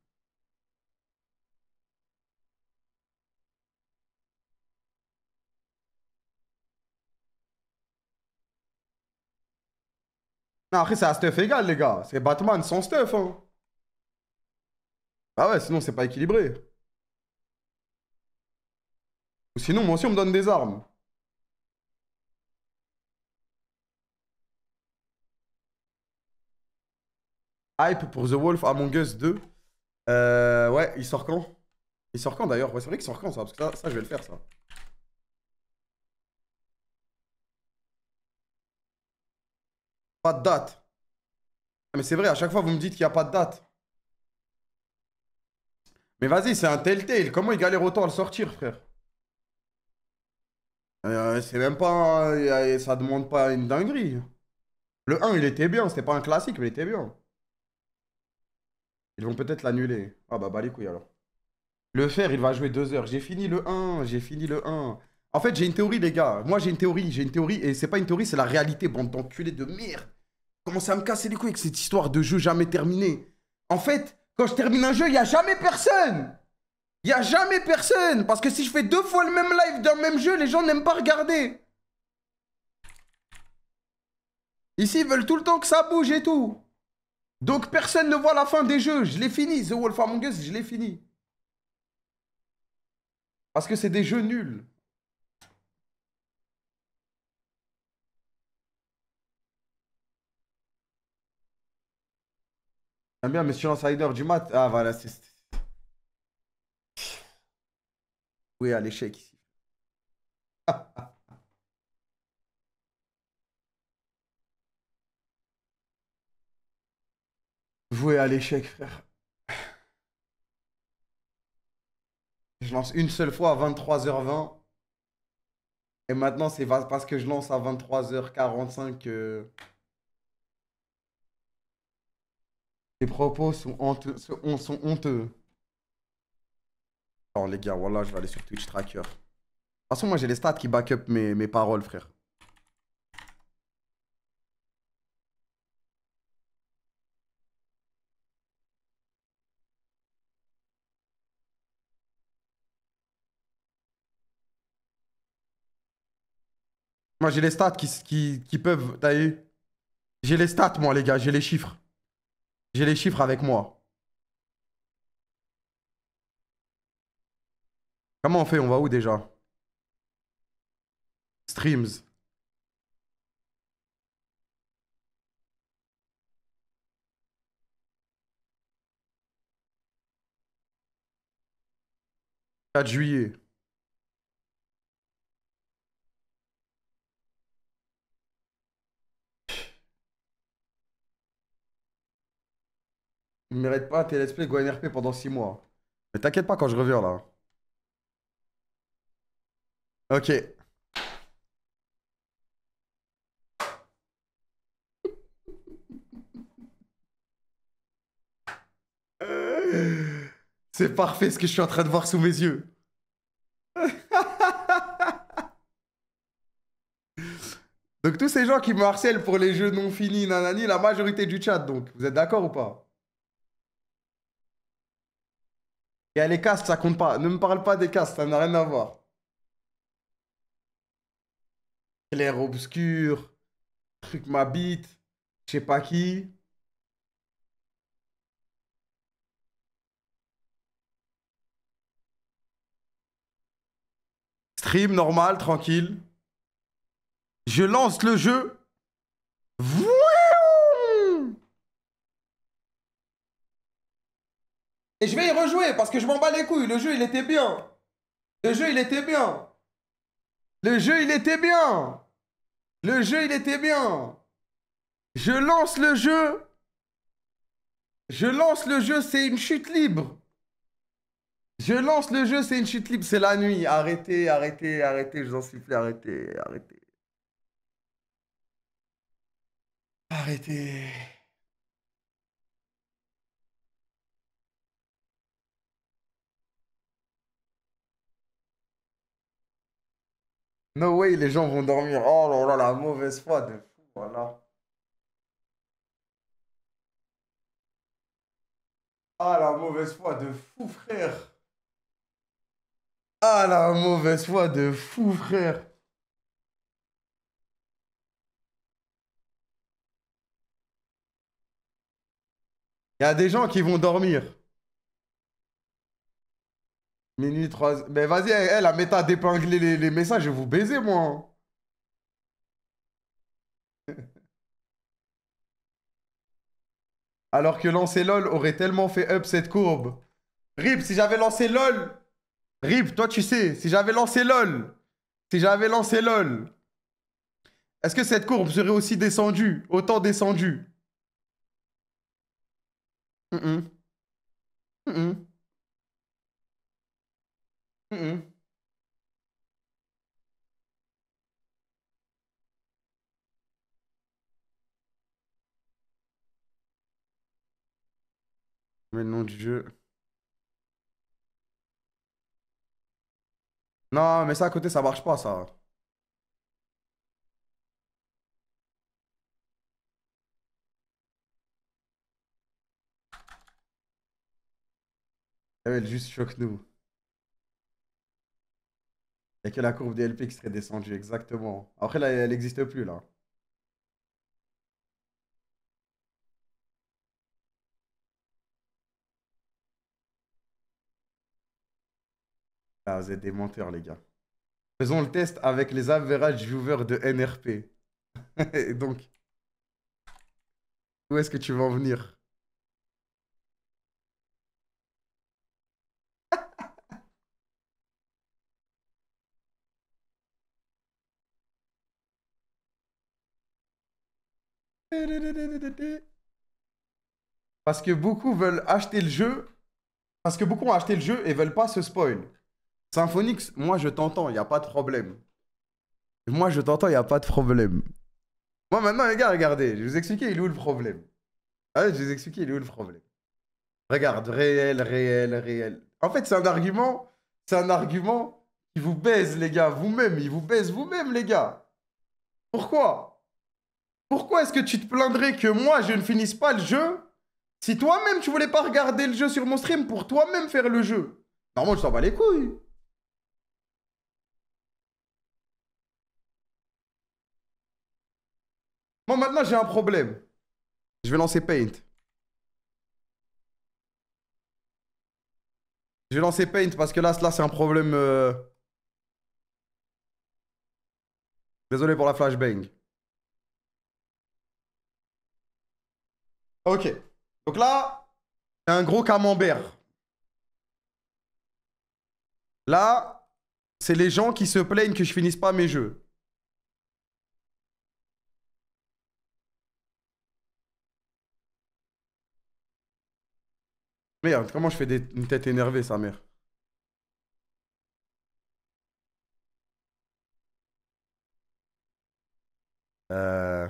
Non, après, c'est à stuff égal, les gars. C'est Batman sans stuff, hein. Ah ouais, sinon, c'est pas équilibré. Ou sinon, moi aussi, on me donne des armes. Hype pour The Wolf Among Us 2. Ouais, il sort quand? Il sort quand d'ailleurs? Ouais, c'est vrai qu'il sort quand ça? Parce que ça, je vais le faire, ça. Pas de date. Ah, mais c'est vrai, à chaque fois, vous me dites qu'il n'y a pas de date. Mais vas-y, c'est un Telltale. Comment il galère autant à le sortir, frère? C'est même pas. Ça demande pas une dinguerie. Le 1, il était bien. C'était pas un classique, mais il était bien. Ils vont peut-être l'annuler. Ah bah les couilles alors. Le faire, il va jouer 2 heures. J'ai fini le 1. J'ai fini le 1. En fait, j'ai une théorie, les gars. Moi, j'ai une théorie. J'ai une théorie. Et c'est pas une théorie, c'est la réalité, bande d'enculés de merde. Commencez à me casser les couilles avec cette histoire de jeu jamais terminé. En fait, quand je termine un jeu, il n'y a jamais personne. Il n'y a jamais personne. Parce que si je fais 2 fois le même live d'un même jeu, les gens n'aiment pas regarder. Ici, ils veulent tout le temps que ça bouge et tout. Donc, personne ne voit la fin des jeux. Je l'ai fini. The Wolf Among Us, je l'ai fini. Parce que c'est des jeux nuls. J'aime bien Monsieur Insider du mat. Ah, voilà, c'est... Oui, à l'échec ici. Voué à l'échec, frère. Je lance une seule fois à 23h20. Et maintenant, c'est parce que je lance à 23h45 que les propos sont honteux. Sont honteux. Oh, les gars, voilà, je vais aller sur Twitch Tracker. De toute façon, moi, j'ai les stats qui back up mes paroles, frère. Moi, j'ai les stats qui peuvent... T'as vu? J'ai les stats, moi, les gars. J'ai les chiffres. J'ai les chiffres avec moi. Comment on fait? On va où déjà? Streams. 4 juillet. Il ne mérite pas tes let's play Go NRP pendant 6 mois. Mais t'inquiète pas quand je reviens là. Ok. C'est parfait ce que je suis en train de voir sous mes yeux. Donc tous ces gens qui me harcèlent pour les jeux non finis, nanani, la majorité du chat, donc. Vous êtes d'accord ou pas? Et les castes, ça compte pas. Ne me parle pas des castes, ça n'a rien à voir. Clair obscur, truc ma bite, je sais pas qui. Stream normal, tranquille. Je lance le jeu. Vououh. Et je vais y rejouer parce que je m'en bats les couilles. Le jeu, il était bien. Le jeu, il était bien. Le jeu, il était bien. Le jeu, il était bien. Je lance le jeu. Je lance le jeu, c'est une chute libre. Je lance le jeu, c'est une chute libre. C'est la nuit. Arrêtez, arrêtez, arrêtez. Je vous en supplie, arrêtez, arrêtez. Arrêtez. No way, les gens vont dormir. Oh là là, la mauvaise foi de fou, voilà. Ah, la mauvaise foi de fou, frère. Ah, la mauvaise foi de fou, frère. Il y a des gens qui vont dormir. Minuit 3. Mais vas-y, elle, la méta d'épingler les messages, je vais vous baiser, moi. Alors que lancer LOL aurait tellement fait up cette courbe. Rip, si j'avais lancé LOL. Rip, toi, tu sais, si j'avais lancé LOL. Si j'avais lancé LOL. Est-ce que cette courbe serait aussi descendue? Autant descendue? Mm-mm. Mm-mm. Mm-mm. Mais le nom du jeu. Non, mais ça à côté, ça marche pas, ça. Elle juste choque nous. Il n'y a que la courbe des LP qui serait descendue, exactement. Après, là, elle n'existe plus, là. Ah, vous êtes des menteurs, les gars. Faisons le test avec les average viewers de NRP. Et donc, où est-ce que tu veux en venir? Parce que beaucoup veulent acheter le jeu. Parce que beaucoup ont acheté le jeu et veulent pas se spoil. Symphonix, moi je t'entends, il n'y a pas de problème. Moi je t'entends, il n'y a pas de problème. Moi maintenant, les gars, regardez, je vais vous expliquer, il est où le problème? Ah, je vais vous expliquer, il est où le problème? Regarde, réel, réel, réel. En fait, c'est un argument qui vous baise, les gars, vous-même, il vous baise vous-même, les gars. Pourquoi? Pourquoi est-ce que tu te plaindrais que moi, je ne finisse pas le jeu si toi-même, tu voulais pas regarder le jeu sur mon stream pour toi-même faire le jeu? Normalement, je t'en bats les couilles. Moi, maintenant, j'ai un problème. Je vais lancer Paint. Je vais lancer Paint parce que là c'est un problème. Désolé pour la flashbang. Ok. Donc là, c'est un gros camembert. Là, c'est les gens qui se plaignent que je finisse pas mes jeux. Merde, comment je fais une tête énervée, sa mère? Euh...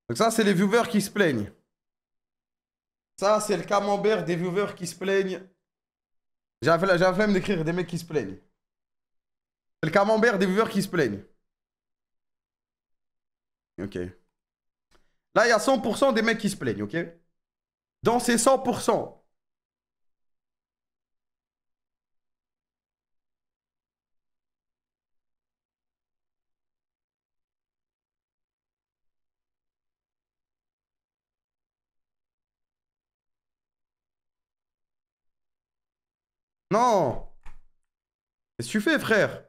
Donc ça, c'est les viewers qui se plaignent. Ça, c'est le camembert des viewers qui se plaignent. J'ai la flemme d'écrire des mecs qui se plaignent. C'est le camembert des viewers qui se plaignent. Ok. Là, il y a 100% des mecs qui se plaignent, ok? Dans ces 100%, non! Qu'est-ce que tu fais, frère?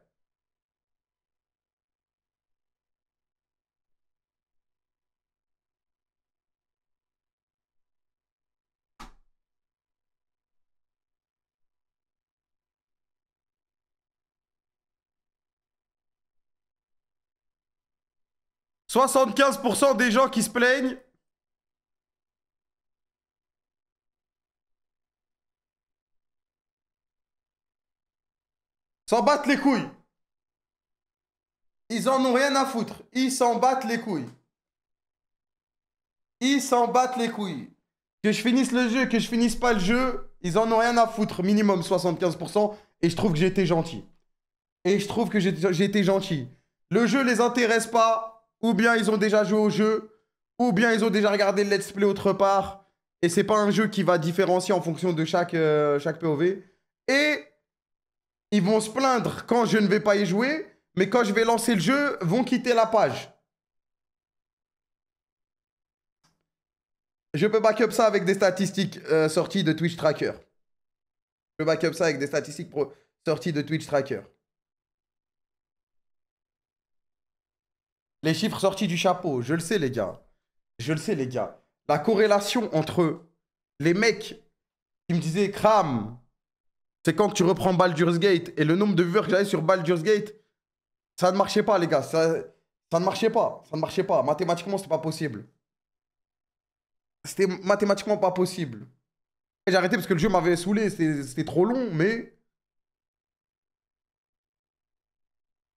« 75% des gens qui se plaignent. » S'en battent les couilles. Ils en ont rien à foutre. Ils s'en battent les couilles. Ils s'en battent les couilles. Que je finisse le jeu, que je finisse pas le jeu, ils en ont rien à foutre. Minimum 75%. Et je trouve que j'ai été gentil. Et je trouve que j'ai été gentil. Le jeu les intéresse pas. Ou bien ils ont déjà joué au jeu. Ou bien ils ont déjà regardé le let's play autre part. Et c'est pas un jeu qui va différencier en fonction de chaque POV. Et ils vont se plaindre quand je ne vais pas y jouer. Mais quand je vais lancer le jeu, vont quitter la page. Je peux backup ça avec des statistiques sorties de Twitch Tracker. Je peux backup ça avec des statistiques sorties de Twitch Tracker. Les chiffres sortis du chapeau, je le sais les gars. Je le sais les gars. La corrélation entre les mecs qui me disaient Kram, c'est quand que tu reprends Baldur's Gate et le nombre de viewers que j'avais sur Baldur's Gate, ça ne marchait pas les gars. Ça ne marchait pas. Ça ne marchait pas. Mathématiquement, c'était pas possible. C'était mathématiquement pas possible. J'ai arrêté parce que le jeu m'avait saoulé. C'était trop long, mais...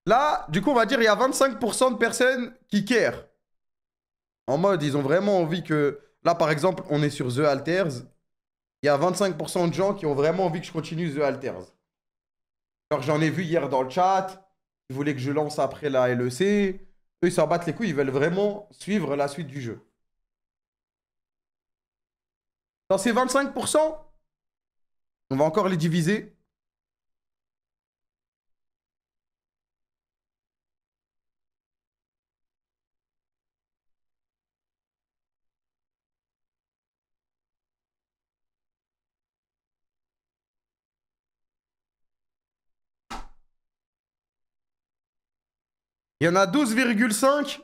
Là, du coup, on va dire il y a 25% de personnes qui care. En mode, ils ont vraiment envie que... Là, par exemple, on est sur The Alters. Il y a 25% de gens qui ont vraiment envie que je continue The Alters. Alors, j'en ai vu hier dans le chat. Ils voulaient que je lance après la LEC. Eux, ils s'en battent les couilles. Ils veulent vraiment suivre la suite du jeu. Dans ces 25%, on va encore les diviser. Il y en a 12,5.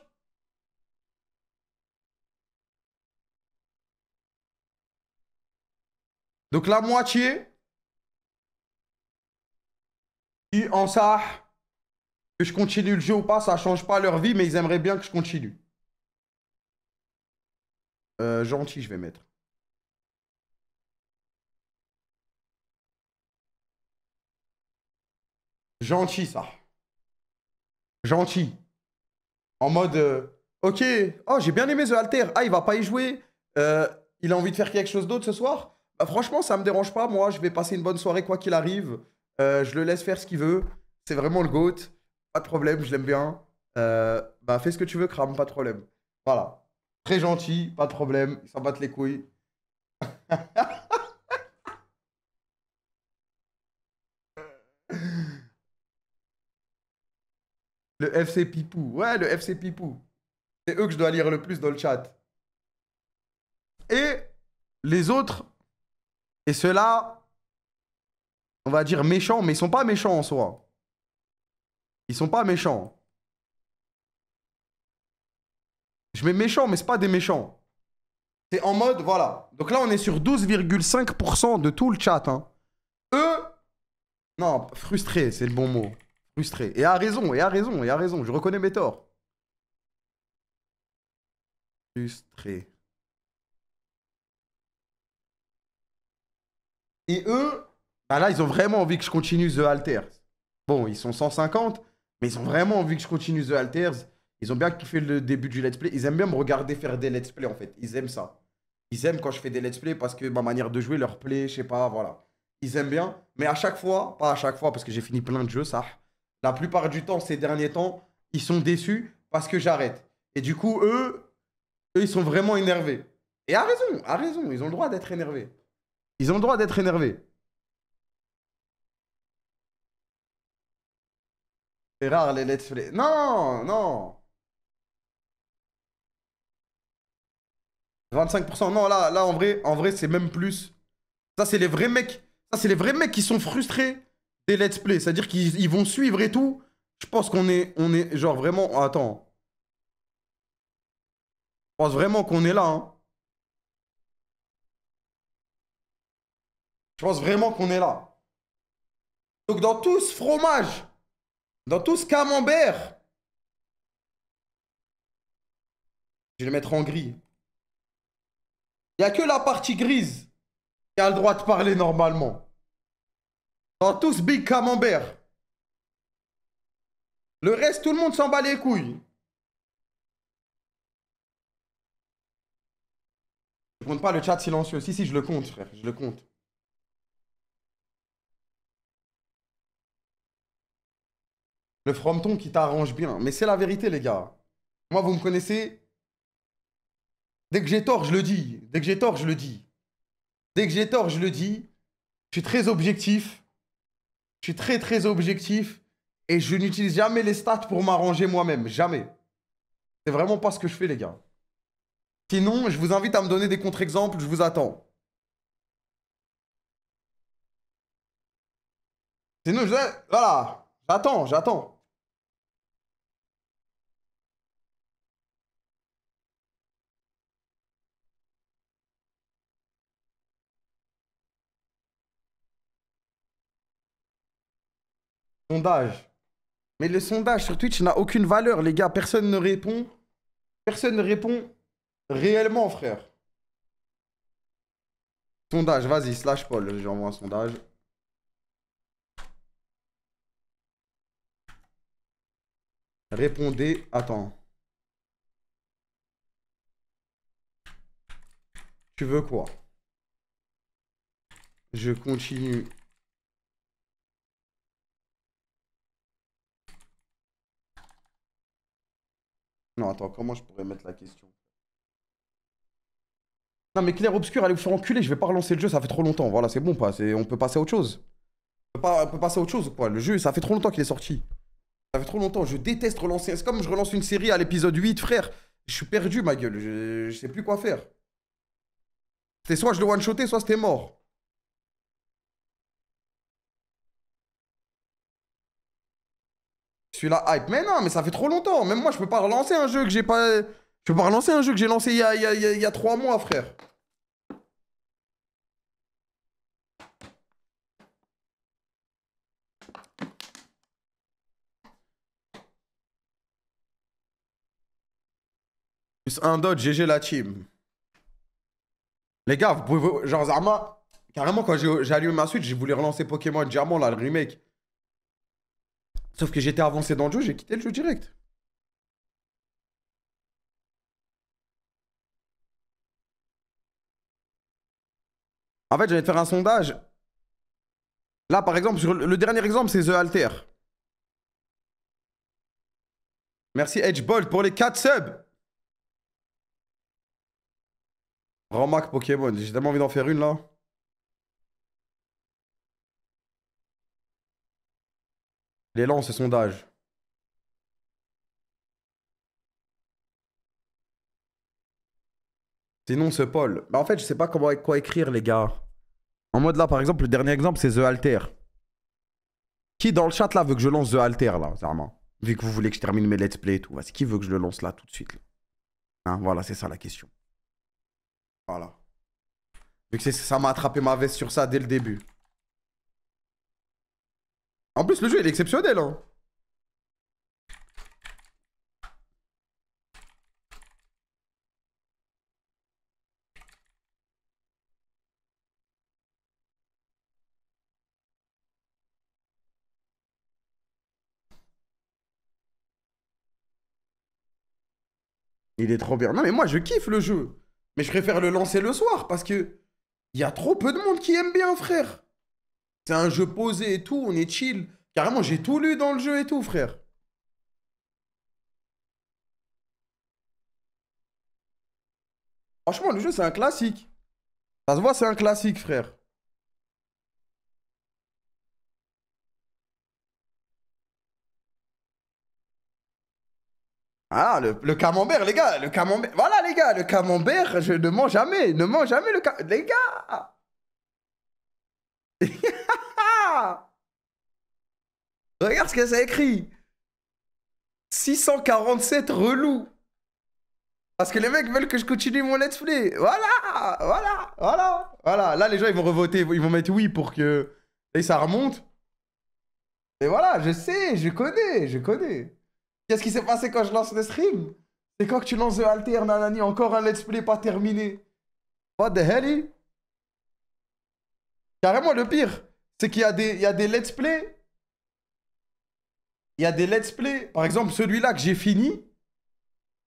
Donc la moitié qui en ça que je continue le jeu ou pas, ça change pas leur vie, mais ils aimeraient bien que je continue. Gentil, je vais mettre. Gentil, ça. Gentil. En mode, ok, oh, j'ai bien aimé The Alter. Ah, il va pas y jouer. Il a envie de faire quelque chose d'autre ce soir. Bah, franchement, ça me dérange pas. Moi, je vais passer une bonne soirée quoi qu'il arrive. Je le laisse faire ce qu'il veut. C'est vraiment le GOAT. Pas de problème, je l'aime bien. Bah, fais ce que tu veux, Kram, pas de problème. Voilà. Très gentil, pas de problème. Ils s'en battent les couilles. Le FC Pipou. Ouais, le FC Pipou. C'est eux que je dois lire le plus dans le chat. Et les autres, et ceux-là, on va dire méchants, mais ils sont pas méchants en soi. Ils sont pas méchants. Je mets méchants, mais c'est pas des méchants. C'est en mode, voilà. Donc là, on est sur 12,5% de tout le chat. Hein. Eux, non, frustré, c'est le bon mot. Frustré. Et a raison, et a raison, et a raison. Je reconnais mes torts. Frustré. Et eux, bah là, ils ont vraiment envie que je continue The Alters. Bon, ils sont 150, mais ils ont vraiment envie que je continue The Alters. Ils ont bien kiffé le début du let's play. Ils aiment bien me regarder faire des let's play, en fait. Ils aiment ça. Ils aiment quand je fais des let's play parce que ma manière de jouer leur plaît, je sais pas, voilà. Ils aiment bien. Mais à chaque fois, pas à chaque fois, parce que j'ai fini plein de jeux, ça. La plupart du temps, ces derniers temps, ils sont déçus parce que j'arrête. Et du coup, eux, ils sont vraiment énervés. Et à raison, ils ont le droit d'être énervés. Ils ont le droit d'être énervés. C'est rare les let's play. Non, non. 25%. Non, là en vrai, c'est même plus. Ça, c'est les vrais mecs. Ça, c'est les vrais mecs qui sont frustrés des let's play. C'est-à-dire qu'ils vont suivre et tout. Je pense qu'on est genre vraiment. Attends. Je pense vraiment qu'on est là. Hein. Je pense vraiment qu'on est là. Donc, dans tout ce fromage, dans tout ce camembert, je vais le mettre en gris. Il n'y a que la partie grise qui a le droit de parler normalement. Dans tout ce big camembert. Le reste, tout le monde s'en bat les couilles. Je compte pas le chat silencieux. Si, je le compte, frère. Je le compte. Le frometon qui t'arrange bien. Mais c'est la vérité, les gars. Moi, vous me connaissez. Dès que j'ai tort, je le dis. Dès que j'ai tort, je le dis. Dès que j'ai tort, je le dis. Je suis très objectif. Je suis très, très objectif. Et je n'utilise jamais les stats pour m'arranger moi-même. Jamais. C'est vraiment pas ce que je fais, les gars. Sinon, je vous invite à me donner des contre-exemples. Je vous attends. Sinon, voilà. J'attends. Sondage. Mais le sondage sur Twitch n'a aucune valeur, les gars. Personne ne répond. Personne ne répond réellement, frère. Sondage, vas-y, slash Paul. J'envoie un sondage. Répondez. Attends. Tu veux quoi? Je continue. Non, attends, comment je pourrais mettre la question? Non, mais clair obscur, allez vous faire enculer, je vais pas relancer le jeu, ça fait trop longtemps. Voilà, c'est bon, pas. On peut passer à autre chose. On peut passer à autre chose ou quoi? Le jeu, ça fait trop longtemps qu'il est sorti. Ça fait trop longtemps, je déteste relancer. C'est comme je relance une série à l'épisode 8, frère. Je suis perdu, ma gueule. Je sais plus quoi faire. C'était soit je le one-shotais, soit c'était mort. Je suis là, hype. Mais non, mais ça fait trop longtemps. Même moi, je peux pas relancer un jeu que j'ai pas. Je peux pas relancer un jeu que j'ai lancé il y a 3 mois, frère. Plus un dodge, GG la team. Les gars, vous pouvez. Genre, Zarma, carrément, quand j'ai allumé ma Switch, j'ai voulu relancer Pokémon Diamant, là, le remake. Sauf que j'étais avancé dans le jeu, j'ai quitté le jeu direct. En fait, j'allais te faire un sondage. Là, par exemple, sur le dernier exemple, c'est The Alter. Merci Edgebolt pour les 4 subs. Ramac Pokémon, j'ai tellement envie d'en faire une là. Il est lent ce sondage. Sinon, ce Paul. Bah, en fait, je sais pas quoi écrire, les gars. En mode là, par exemple, le dernier exemple, c'est The Alter. Qui dans le chat là veut que je lance The Alter là, Zarma? Vu que vous voulez que je termine mes let's play et tout. Qui veut que je le lance là tout de suite là? Hein, voilà, c'est ça la question. Voilà. Vu que ça m'a attrapé ma veste sur ça dès le début. En plus, le jeu, il est exceptionnel, hein. Il est trop bien. Non, mais moi, je kiffe le jeu. Mais je préfère le lancer le soir parce que il y a trop peu de monde qui aime bien, frère. C'est un jeu posé et tout, on est chill. Carrément, j'ai tout lu dans le jeu et tout, frère. Franchement, le jeu, c'est un classique. Ça se voit, c'est un classique, frère. Ah, le camembert, les gars, le camembert. Voilà, les gars, le camembert, je ne mange jamais. Ne mange jamais le camembert. Les gars! Regarde ce que ça écrit. 647 relous. Parce que les mecs veulent que je continue mon let's play. Voilà, voilà, voilà, voilà. Là, les gens, ils vont revoter. Ils vont mettre oui pour que... Et ça remonte. Et voilà, je sais, je connais, je connais. Qu'est-ce qui s'est passé quand je lance le stream? C'est quand que tu lances The Alter, nanani, encore un let's play pas terminé. What the hell? Carrément, le pire, c'est qu'il y a des let's play. Il y a des let's play. Par exemple, celui-là que j'ai fini.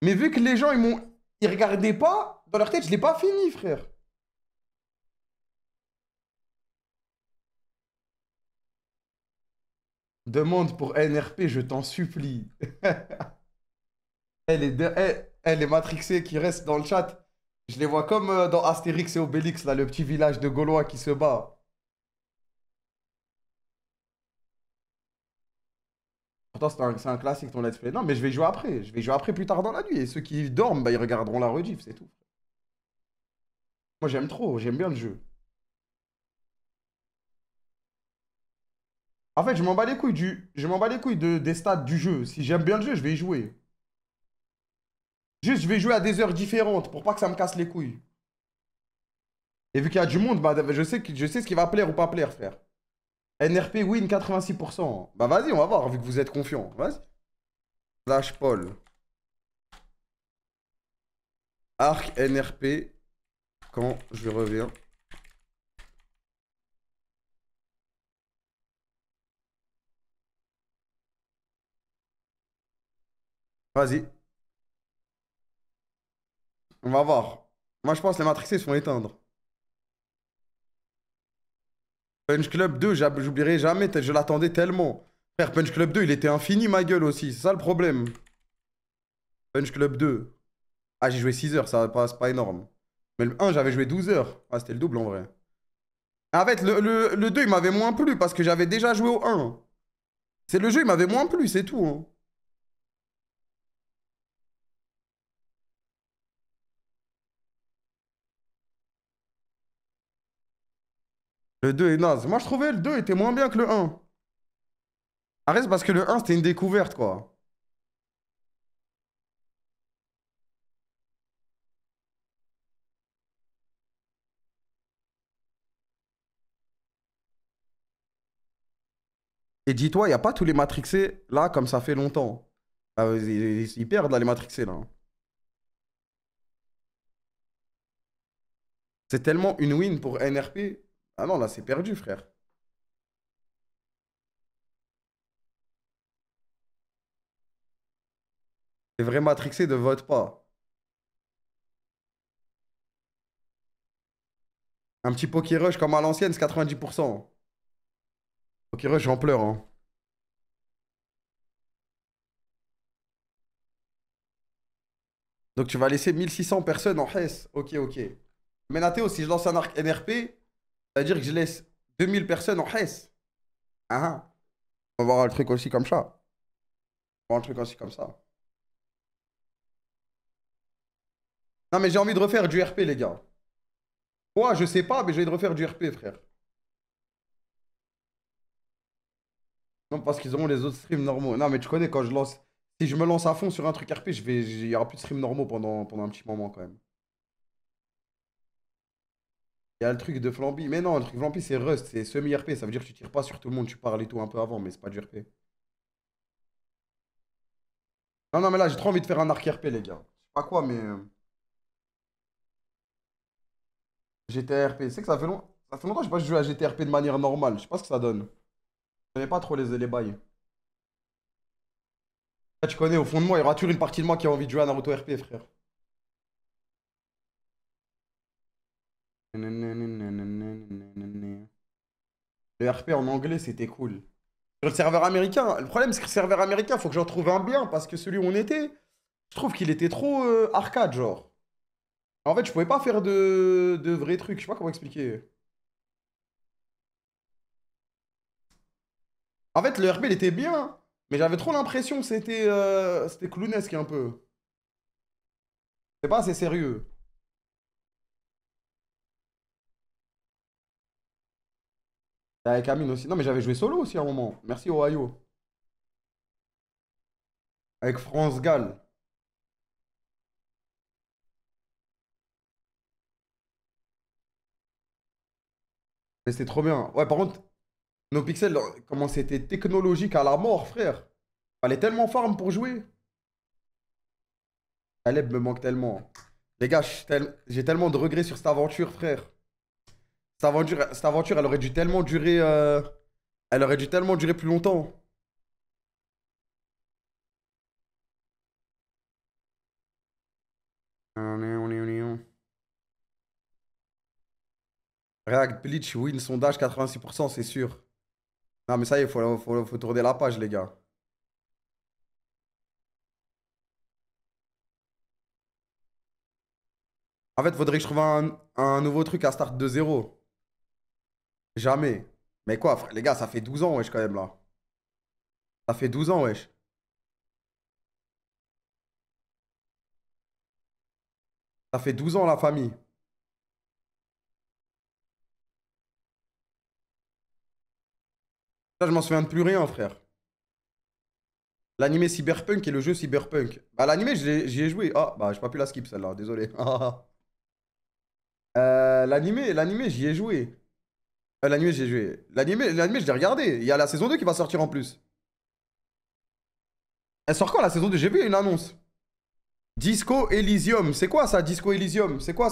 Mais vu que les gens, ils regardaient pas, dans leur tête, je l'ai pas fini, frère. Demande pour NRP, je t'en supplie. Elle est matrixée qui reste dans le chat. Je les vois comme dans Astérix et Obélix, là, le petit village de Gaulois qui se bat. Pourtant, c'est un classique ton let's play. Non, mais je vais jouer après. Je vais jouer après plus tard dans la nuit. Et ceux qui dorment, bah, ils regarderont la rediff, c'est tout. Moi, j'aime trop. J'aime bien le jeu. En fait, je m'en bats les couilles je m'en bats les couilles des stats du jeu. Si j'aime bien le jeu, je vais y jouer. Juste, je vais jouer à des heures différentes pour pas que ça me casse les couilles. Et vu qu'il y a du monde, bah, je sais ce qui va plaire ou pas plaire, frère. NRP win 86%. Bah vas-y, on va voir, vu que vous êtes confiant. Vas-y. Slash Paul. Arc NRP. Quand je reviens. Vas-y. On va voir. Moi, je pense que les matrixés se font éteindre. Punch Club 2, j'oublierai jamais, je l'attendais tellement. Frère, Punch Club 2, il était infini, ma gueule aussi. C'est ça le problème. Punch Club 2. Ah, j'ai joué 6 heures, ça passe pas énorme. Mais le 1, j'avais joué 12 heures. Ah, c'était le double en vrai. En fait, le 2, il m'avait moins plu parce que j'avais déjà joué au 1. C'est le jeu, il m'avait moins plu, c'est tout, hein. Le 2 est naze. Moi, je trouvais le 2 était moins bien que le 1. Arrête, parce que le 1, c'était une découverte, quoi. Et dis-toi, il n'y a pas tous les matrixés là, comme ça fait longtemps. Ah, ils perdent là, les matrixés là. C'est tellement une win pour NRP. Ah non, là, c'est perdu, frère. Les vrais matrixés ne votent pas. Un petit Pokérush comme à l'ancienne, c'est 90%. Pokérush, j'en pleure, hein. Donc tu vas laisser 1600 personnes en Hess. Ok, ok. Mais Nathéo, si je lance un arc NRP, ça veut dire que je laisse 2000 personnes en Hess. Ah ah. On va voir le truc aussi comme ça. On va voir le truc aussi comme ça. Non, mais j'ai envie de refaire du RP, les gars. Moi, je sais pas, mais j'ai envie de refaire du RP, frère. Non, parce qu'ils auront les autres streams normaux. Non, mais tu connais, quand je lance Si je me lance à fond sur un truc RP, il y aura plus de streams normaux pendant un petit moment quand même. Il y a le truc de Flamby. Mais non, le truc Flamby, c'est Rust, c'est semi-RP. Ça veut dire que tu tires pas sur tout le monde, tu parles et tout un peu avant, mais c'est pas du RP. Non, non, mais là, j'ai trop envie de faire un arc RP, les gars. Je sais pas quoi, mais. GTRP. C'est que ça fait longtemps que j'ai pas joué à GTRP de manière normale. Je sais pas ce que ça donne. Je connais pas trop les bails. Là, tu connais, au fond de moi, il y aura toujours une partie de moi qui a envie de jouer à Naruto RP, frère. Le RP en anglais, c'était cool. Sur le serveur américain, le problème, c'est que le serveur américain, faut que j'en trouve un bien, parce que celui où on était, je trouve qu'il était trop arcade, genre. En fait, je pouvais pas faire de vrais trucs. Je sais pas comment expliquer. En fait, le RP, il était bien, mais j'avais trop l'impression que c'était clownesque un peu. C'est pas assez sérieux. Avec Amine aussi. Non, mais j'avais joué solo aussi à un moment. Merci Ohio. Avec France Gall. Mais c'était trop bien. Ouais, par contre, nos pixels, comment c'était technologique à la mort, frère. Fallait tellement farm pour jouer. Aleb me manque tellement. Les gars, j'ai tellement de regrets sur cette aventure, frère. Cette aventure, elle aurait dû tellement durer. Elle aurait dû tellement durer plus longtemps. React Bleach, win, sondage 86%, c'est sûr. Non, mais ça y est, faut tourner la page, les gars. En fait, faudrait que je trouve un nouveau truc à start de zéro. Jamais. Mais quoi, frère, les gars, ça fait 12 ans, wesh, quand même, là. Ça fait 12 ans, wesh. Ça fait 12 ans, la famille. Ça, je m'en souviens de plus rien, frère. L'animé Cyberpunk et le jeu Cyberpunk. Bah, l'animé, j'y ai joué. Ah, bah, j'ai pas pu la skip, celle-là, désolé. L'animé, j'y ai joué. L'animé, j'ai joué. L'animé, je l'ai regardé. Il y a la saison 2 qui va sortir en plus. Elle sort quand la saison 2? J'ai vu une annonce. Disco Elysium. C'est quoi ça, Disco Elysium? C'est quoi?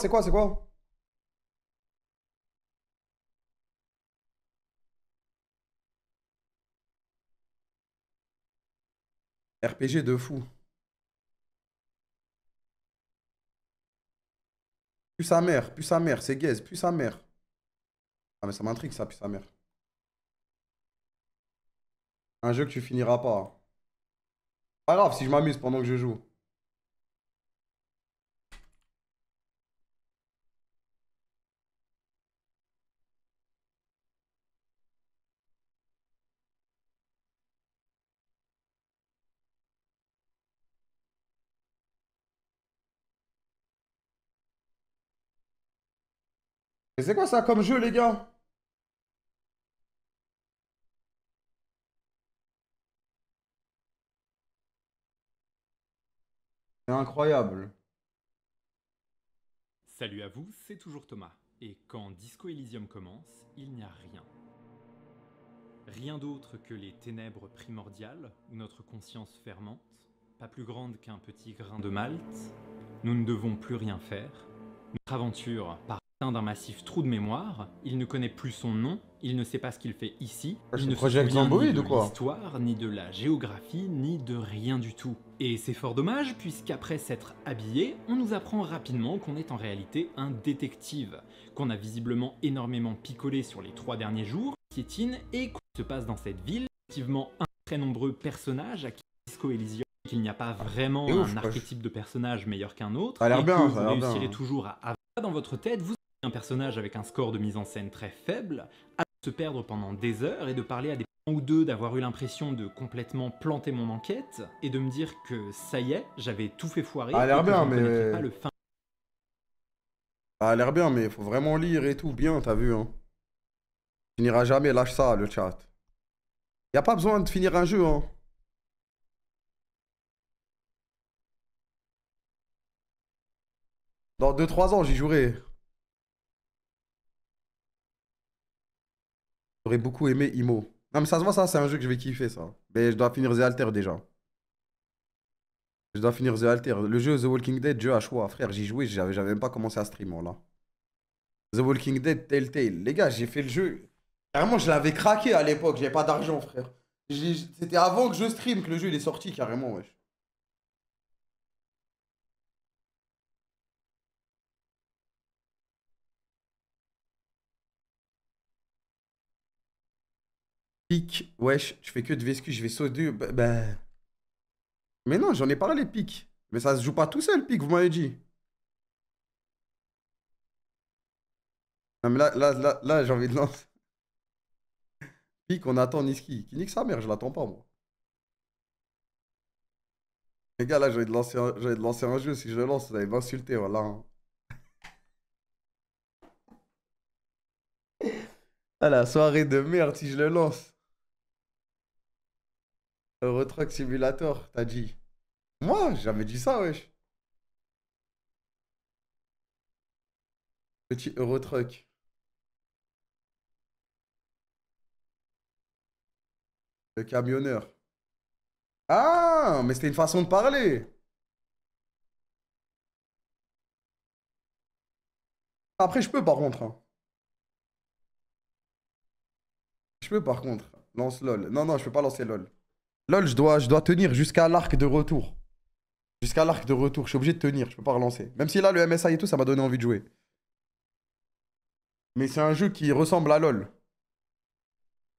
RPG de fou. Plus sa mère, c'est gaze, plus sa mère. Ah, mais ça m'intrigue ça, plus sa mère. Un jeu que tu finiras pas. Pas grave si je m'amuse pendant que je joue. Mais c'est quoi ça comme jeu, les gars? C'est incroyable. Salut à vous, c'est toujours Thomas. Et quand Disco Elysium commence, il n'y a rien. Rien d'autre que les ténèbres primordiales, où notre conscience fermente, pas plus grande qu'un petit grain de malt. Nous ne devons plus rien faire. Notre aventure part d'un massif trou de mémoire. Il ne connaît plus son nom, il ne sait pas ce qu'il fait ici. C'est Il ne se Project souvient Zomboid ni de ou quoi? l'histoire, ni de la géographie, ni de rien du tout. Et c'est fort dommage, puisqu'après s'être habillé, on nous apprend rapidement qu'on est en réalité un détective, qu'on a visiblement énormément picolé sur les 3 derniers jours, piétine, et qu'on se passe dans cette ville. Effectivement, un très nombreux personnages à qui Disco Elysium, qu'il n'y a pas vraiment C'est ouf, un wesh. archétype de personnage meilleur qu'un autre, Ça a l'air et bien, que ça a vous l'air bien. réussirez toujours à avoir dans votre tête, vous avez un personnage avec un score de mise en scène très faible, à se perdre pendant des heures et de parler à des ou deux, d'avoir eu l'impression de complètement planter mon enquête et de me dire que ça y est, j'avais tout fait foirer Ça a l'air et que bien, je ne mais- connaîtrais pas le fin. Ça a l'air bien, mais il faut vraiment lire et tout. Bien, t'as vu, hein. Tu finiras jamais, lâche ça, le chat. Y a pas besoin de finir un jeu, hein. Dans 2-3 ans, j'y jouerai. J'aurais beaucoup aimé Imo. Non, mais ça se voit, ça, c'est un jeu que je vais kiffer, ça. Mais je dois finir The Alter déjà. Je dois finir The Alter. Le jeu The Walking Dead, jeu à choix. Frère, j'y jouais, j'avais même pas commencé à stream, là. The Walking Dead, Telltale. Les gars, j'ai fait le jeu. Carrément, je l'avais craqué à l'époque. J'avais pas d'argent, frère. C'était avant que je stream que le jeu il est sorti, carrément, wesh. Pic, wesh, tu fais que de VSQ, je vais sauter. Mais non, j'en ai parlé, pic. Mais ça se joue pas tout seul, pic, vous m'avez dit. Non, mais là, j'ai envie de lancer. Pic, on attend Niski. Qui nique sa mère, je l'attends pas, moi. Les gars, là, j'ai envie de lancer un jeu. Si je le lance, vous allez m'insulter, voilà, hein. Ah, la soirée de merde, si je le lance. Euro Truck Simulator, t'as dit. Moi, j'ai jamais dit ça, wesh. Petit Euro Truck. Le camionneur. Ah, mais c'était une façon de parler. Après, je peux par contre, hein. Je peux par contre. Lance LOL. Non, non, je peux pas lancer LOL. LOL, je dois tenir jusqu'à l'arc de retour. Jusqu'à l'arc de retour. Je suis obligé de tenir. Je peux pas relancer. Même si là, le MSI et tout, ça m'a donné envie de jouer. Mais c'est un jeu qui ressemble à LOL.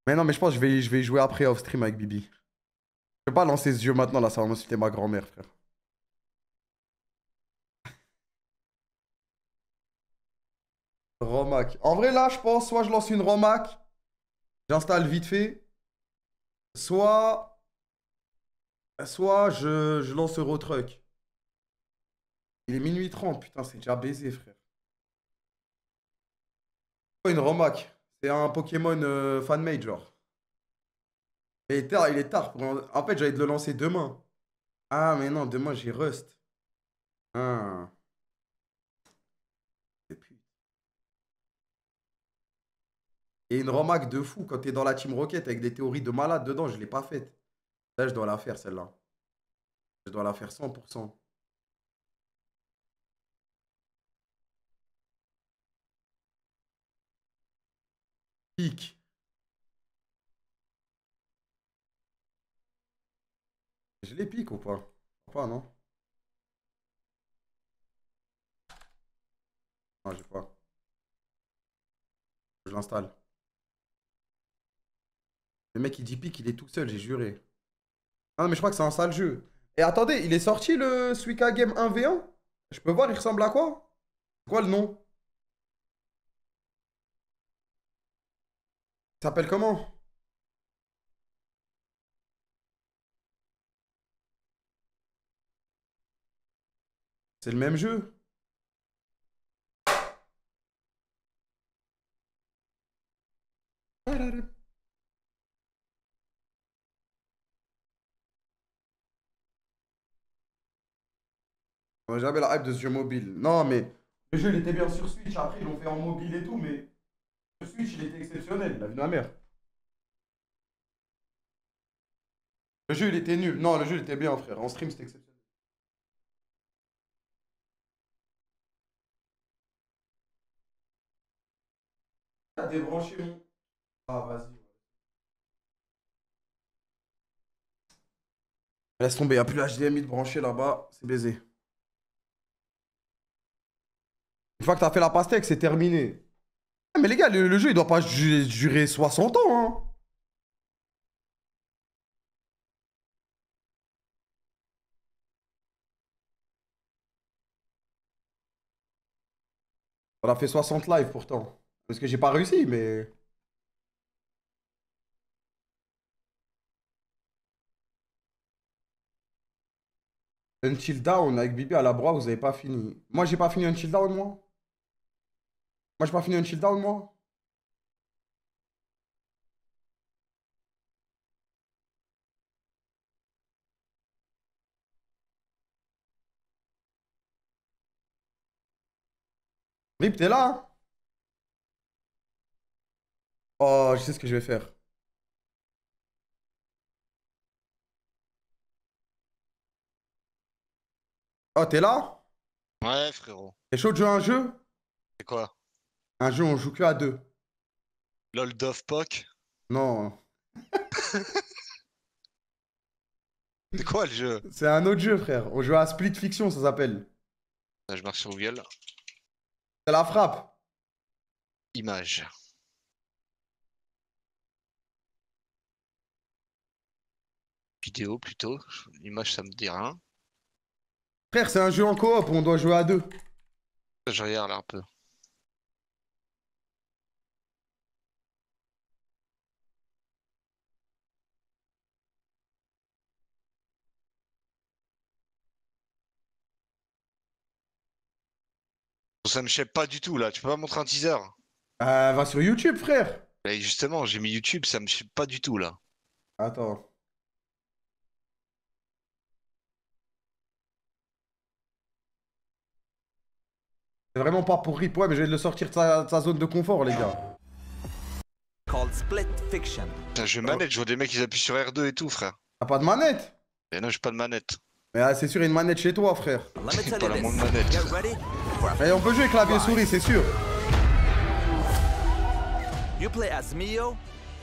Mais non, mais je pense que je vais y jouer après off stream avec Bibi. Je peux pas lancer ce jeu maintenant, là, ça va m'insulter ma grand-mère, frère. Romac. En vrai, là, je pense, soit je lance une Romac, j'installe vite fait, soit je lance Eurotruck. Il est minuit 30, putain, c'est déjà baisé, frère. Une Romac, c'est un Pokémon fan-made, genre. Il est tard. En fait, j'allais te le lancer demain. Ah, mais non, demain, j'ai Rust. Ah. Et puis- et une Romac de fou quand t'es dans la Team Rocket avec des théories de malade dedans, je l'ai pas faite. Là, je dois la faire, celle-là. Je dois la faire 100%. Pique. Je les pique ou pas? Pas, non? Non, j'ai pas. Je l'installe. Le mec, il dit pique, il est tout seul, j'ai juré. Ah non, mais je crois que c'est un sale jeu. Et attendez, il est sorti le Suika Game 1v1? Je peux voir, il ressemble à quoi? C'est quoi le nom? Il s'appelle comment? C'est le même jeu? On a jamais la hype de ce jeu mobile. Non, mais le jeu, il était bien sur Switch. Après, ils l'ont fait en mobile et tout, mais sur Switch, il était exceptionnel. La vie de ma mère. Le jeu, il était nul. Non, le jeu, il était bien, frère. En stream, c'était exceptionnel. T'as débranché mon. Ah, vas-y. Laisse tomber, il n'y a plus l'HDMI de branché là-bas. C'est baisé. Une fois que t'as fait la pastèque, c'est terminé. Ah, mais les gars, le jeu, il doit pas durer 60 ans, hein. On a fait 60 live pourtant. Parce que j'ai pas réussi, mais. Until Down avec Bibi à la broie, vous avez pas fini. Moi, j'ai pas fini Until Down, moi. Moi, j'ai pas fini Until Down, moi. Rip, t'es là? Hein. Oh, je sais ce que je vais faire. Oh, t'es là? Ouais, frérot. T'es chaud de jouer à un jeu? C'est quoi? Un jeu, on joue que à deux. LOL Dove Puck? Non, C'est quoi le jeu? c'est un autre jeu, frère. On joue à Split Fiction, ça s'appelle. Là, je marque sur Google. C'est la frappe. Image. Vidéo plutôt. Image, ça me dit rien. Frère, c'est un jeu en coop, on doit jouer à deux. Je regarde là un peu. Ça me shape pas du tout là. Tu peux pas montrer un teaser? Va sur YouTube, frère. Et justement, j'ai mis YouTube, ça me shape pas du tout là. Attends. C'est vraiment pas pour Rip, ouais, mais je vais le sortir de sa zone de confort, les gars. Called Split Fiction. Putain, je manette, je vois des mecs qui appuient sur R2 et tout, frère. T'as pas de manette? Mais non, j'ai pas de manette. Mais c'est sûr, il y a une manette chez toi, frère. Let me tell Pas you la this. moindre manette. Get ready for a Mais on peut jouer clavier souris, c'est sûr. You play as Mio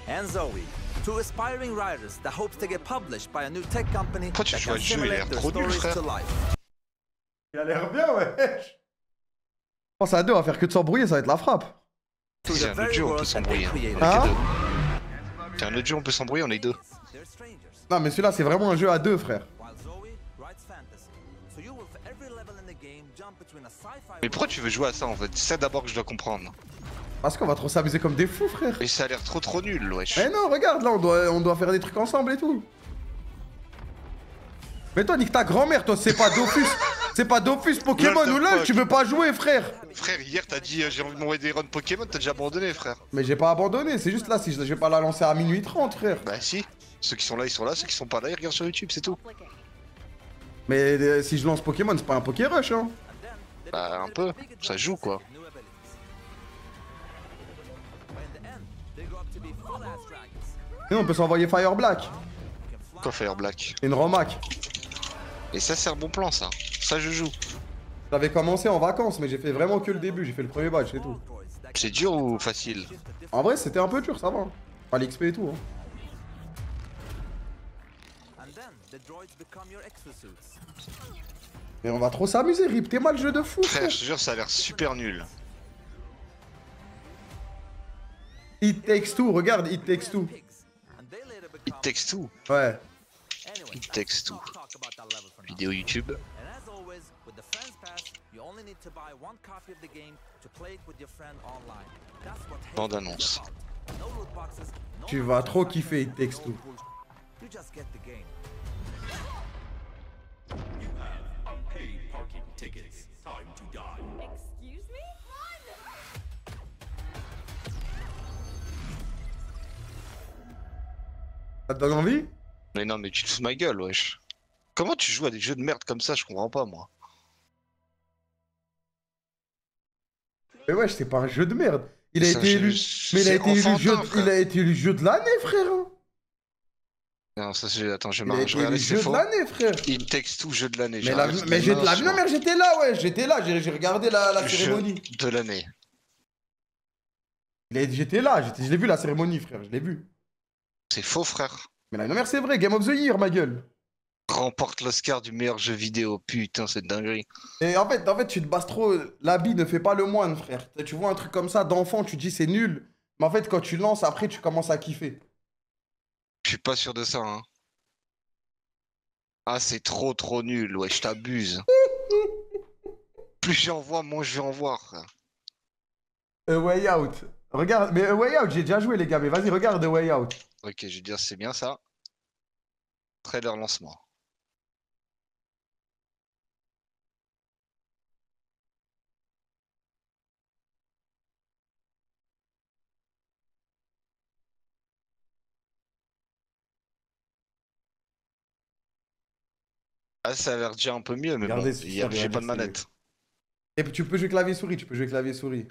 and Zoe, two aspiring writers that hopes to get published by a new tech company Pourquoi tu that joues à can ce jeu, il a l'air simulate their trop nul, stories frère. to life. Il a l'air bien, ouais. Je pense à deux, on va faire que de s'embrouiller, ça va être la frappe. To C'est the un autre very jeu, on peut world that they s'embrouiller. created. On est Hein que deux. C'est un autre jeu, on peut s'embrouiller, on est deux. They're strangers, Non, mais celui-là, c'est vraiment un jeu à deux, frère. while Zoe writes fantasy. So you will for every level in the game jump between a sci-fi Mais pourquoi tu veux jouer à ça en fait? C'est ça d'abord que je dois comprendre. Parce qu'on va trop s'amuser comme des fous, frère. Mais ça a l'air trop nul, wesh. Eh non, regarde, là, on doit faire des trucs ensemble et tout. Mais toi, nique ta grand-mère, toi, c'est pas Dofus. C'est pas Dofus, Pokémon Lol, ou LOL, fuck. tu veux pas jouer, frère. Frère, hier t'as dit j'ai envie de m'envoyer des runs Pokémon, t'as déjà abandonné, frère. Mais j'ai pas abandonné, c'est juste là, si je vais pas la lancer à minuit 30, frère. Bah si. Ceux qui sont là, ils sont là. Ceux qui sont pas là, ils regardent sur YouTube, c'est tout. Mais si je lance Pokémon, c'est pas un Pokérush, hein. Bah un peu. Ça joue quoi. Et on peut s'envoyer Fire Black. Quoi faire Black? Une Romac. Et ça c'est un bon plan ça. Ça je joue. J'avais commencé en vacances, mais j'ai fait vraiment que le début, j'ai fait le premier badge, c'est tout. C'est dur ou facile? En vrai, c'était un peu dur, ça va. Pas l'XP et tout, hein. Mais on va trop s'amuser, Rip, t'es mal le jeu de fou, Frère, frère. je te jure, ça a l'air super nul. It Takes Two, regarde, It Takes Two. It Takes Two. Ouais. It Takes Two. Vidéo YouTube. Bande annonce. Tu vas trop kiffer It Takes Two. Excuse me? Ça te donne envie? Mais non, mais tu te fous de ma gueule, wesh. Comment tu joues à des jeux de merde comme ça? Je comprends pas, moi. Mais wesh, c'est pas un jeu de merde. Il a C'est un été jeu- élu. Mais il a c'est été élu jeu. enfantin, frère. Il a été élu jeu de l'année, frère. hein. Non, ça c'est. Attends, je Il a vais été regarder élu si c'est jeu de faux. l'année, frère. It Takes Two, jeu de l'année. Mais, mais j'ai de la. Non, mais j'étais là, ouais, j'étais là, j'ai regardé la cérémonie. De l'année. J'étais là, je l'ai vu la cérémonie, frère, je l'ai vu. C'est faux, frère. Mais la c'est vrai, Game of the Year, ma gueule. Remporte l'Oscar du meilleur jeu vidéo. Putain, c'est dinguerie. Et en fait, tu te bases trop. L'habit ne fait pas le moine, frère. Tu vois un truc comme ça d'enfant, tu te dis c'est nul. Mais en fait, quand tu lances, après, tu commences à kiffer. Je suis pas sûr de ça, hein. Ah, c'est trop nul, ouais, je t'abuse. Plus j'en vois, moins je vais en voir, frère. A Way Out. Regarde, mais A Way Out, j'ai déjà joué, les gars, mais vas-y, regarde A Way Out. Ok, je vais dire c'est bien ça. Trailer lancement. Ah, ça a l'air déjà un peu mieux, mais Regardez bon, ce qui j'ai pas de manette. Et puis tu peux jouer clavier souris, tu peux jouer clavier souris.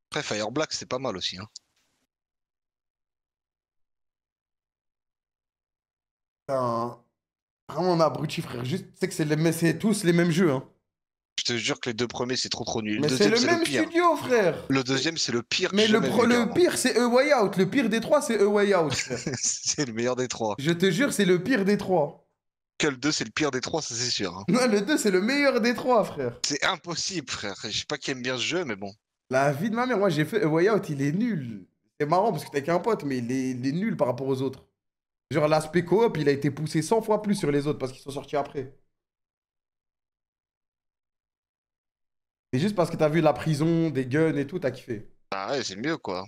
Après, Fire Black, c'est pas mal aussi. Hein. Putain, vraiment un abruti, frère. Juste, tu sais que c'est tous les mêmes jeux, hein. Je te jure que les deux premiers, c'est trop nul. Mais Le c'est deuxième, le c'est le même pire. studio, frère. Le deuxième, c'est le pire que Mais j'ai le, jamais pro- vu, le carrément. pire, c'est A Way Out. Le pire des trois, c'est A Way Out, frère. C'est le meilleur des trois. Je te jure, c'est le pire des trois. Que le 2, c'est le pire des trois, ça c'est sûr. Hein. Non, le 2, c'est le meilleur des trois, frère. C'est impossible, frère. Je sais pas qui aime bien ce jeu, mais bon. La vie de ma mère, moi j'ai fait A Way Out, il est nul. C'est marrant parce que t'es qu'un pote, mais il est nul par rapport aux autres. Genre l'aspect coop, il a été poussé 100 fois plus sur les autres parce qu'ils sont sortis après. C'est juste parce que t'as vu la prison, des guns et tout, t'as kiffé. Ah ouais, c'est mieux, quoi.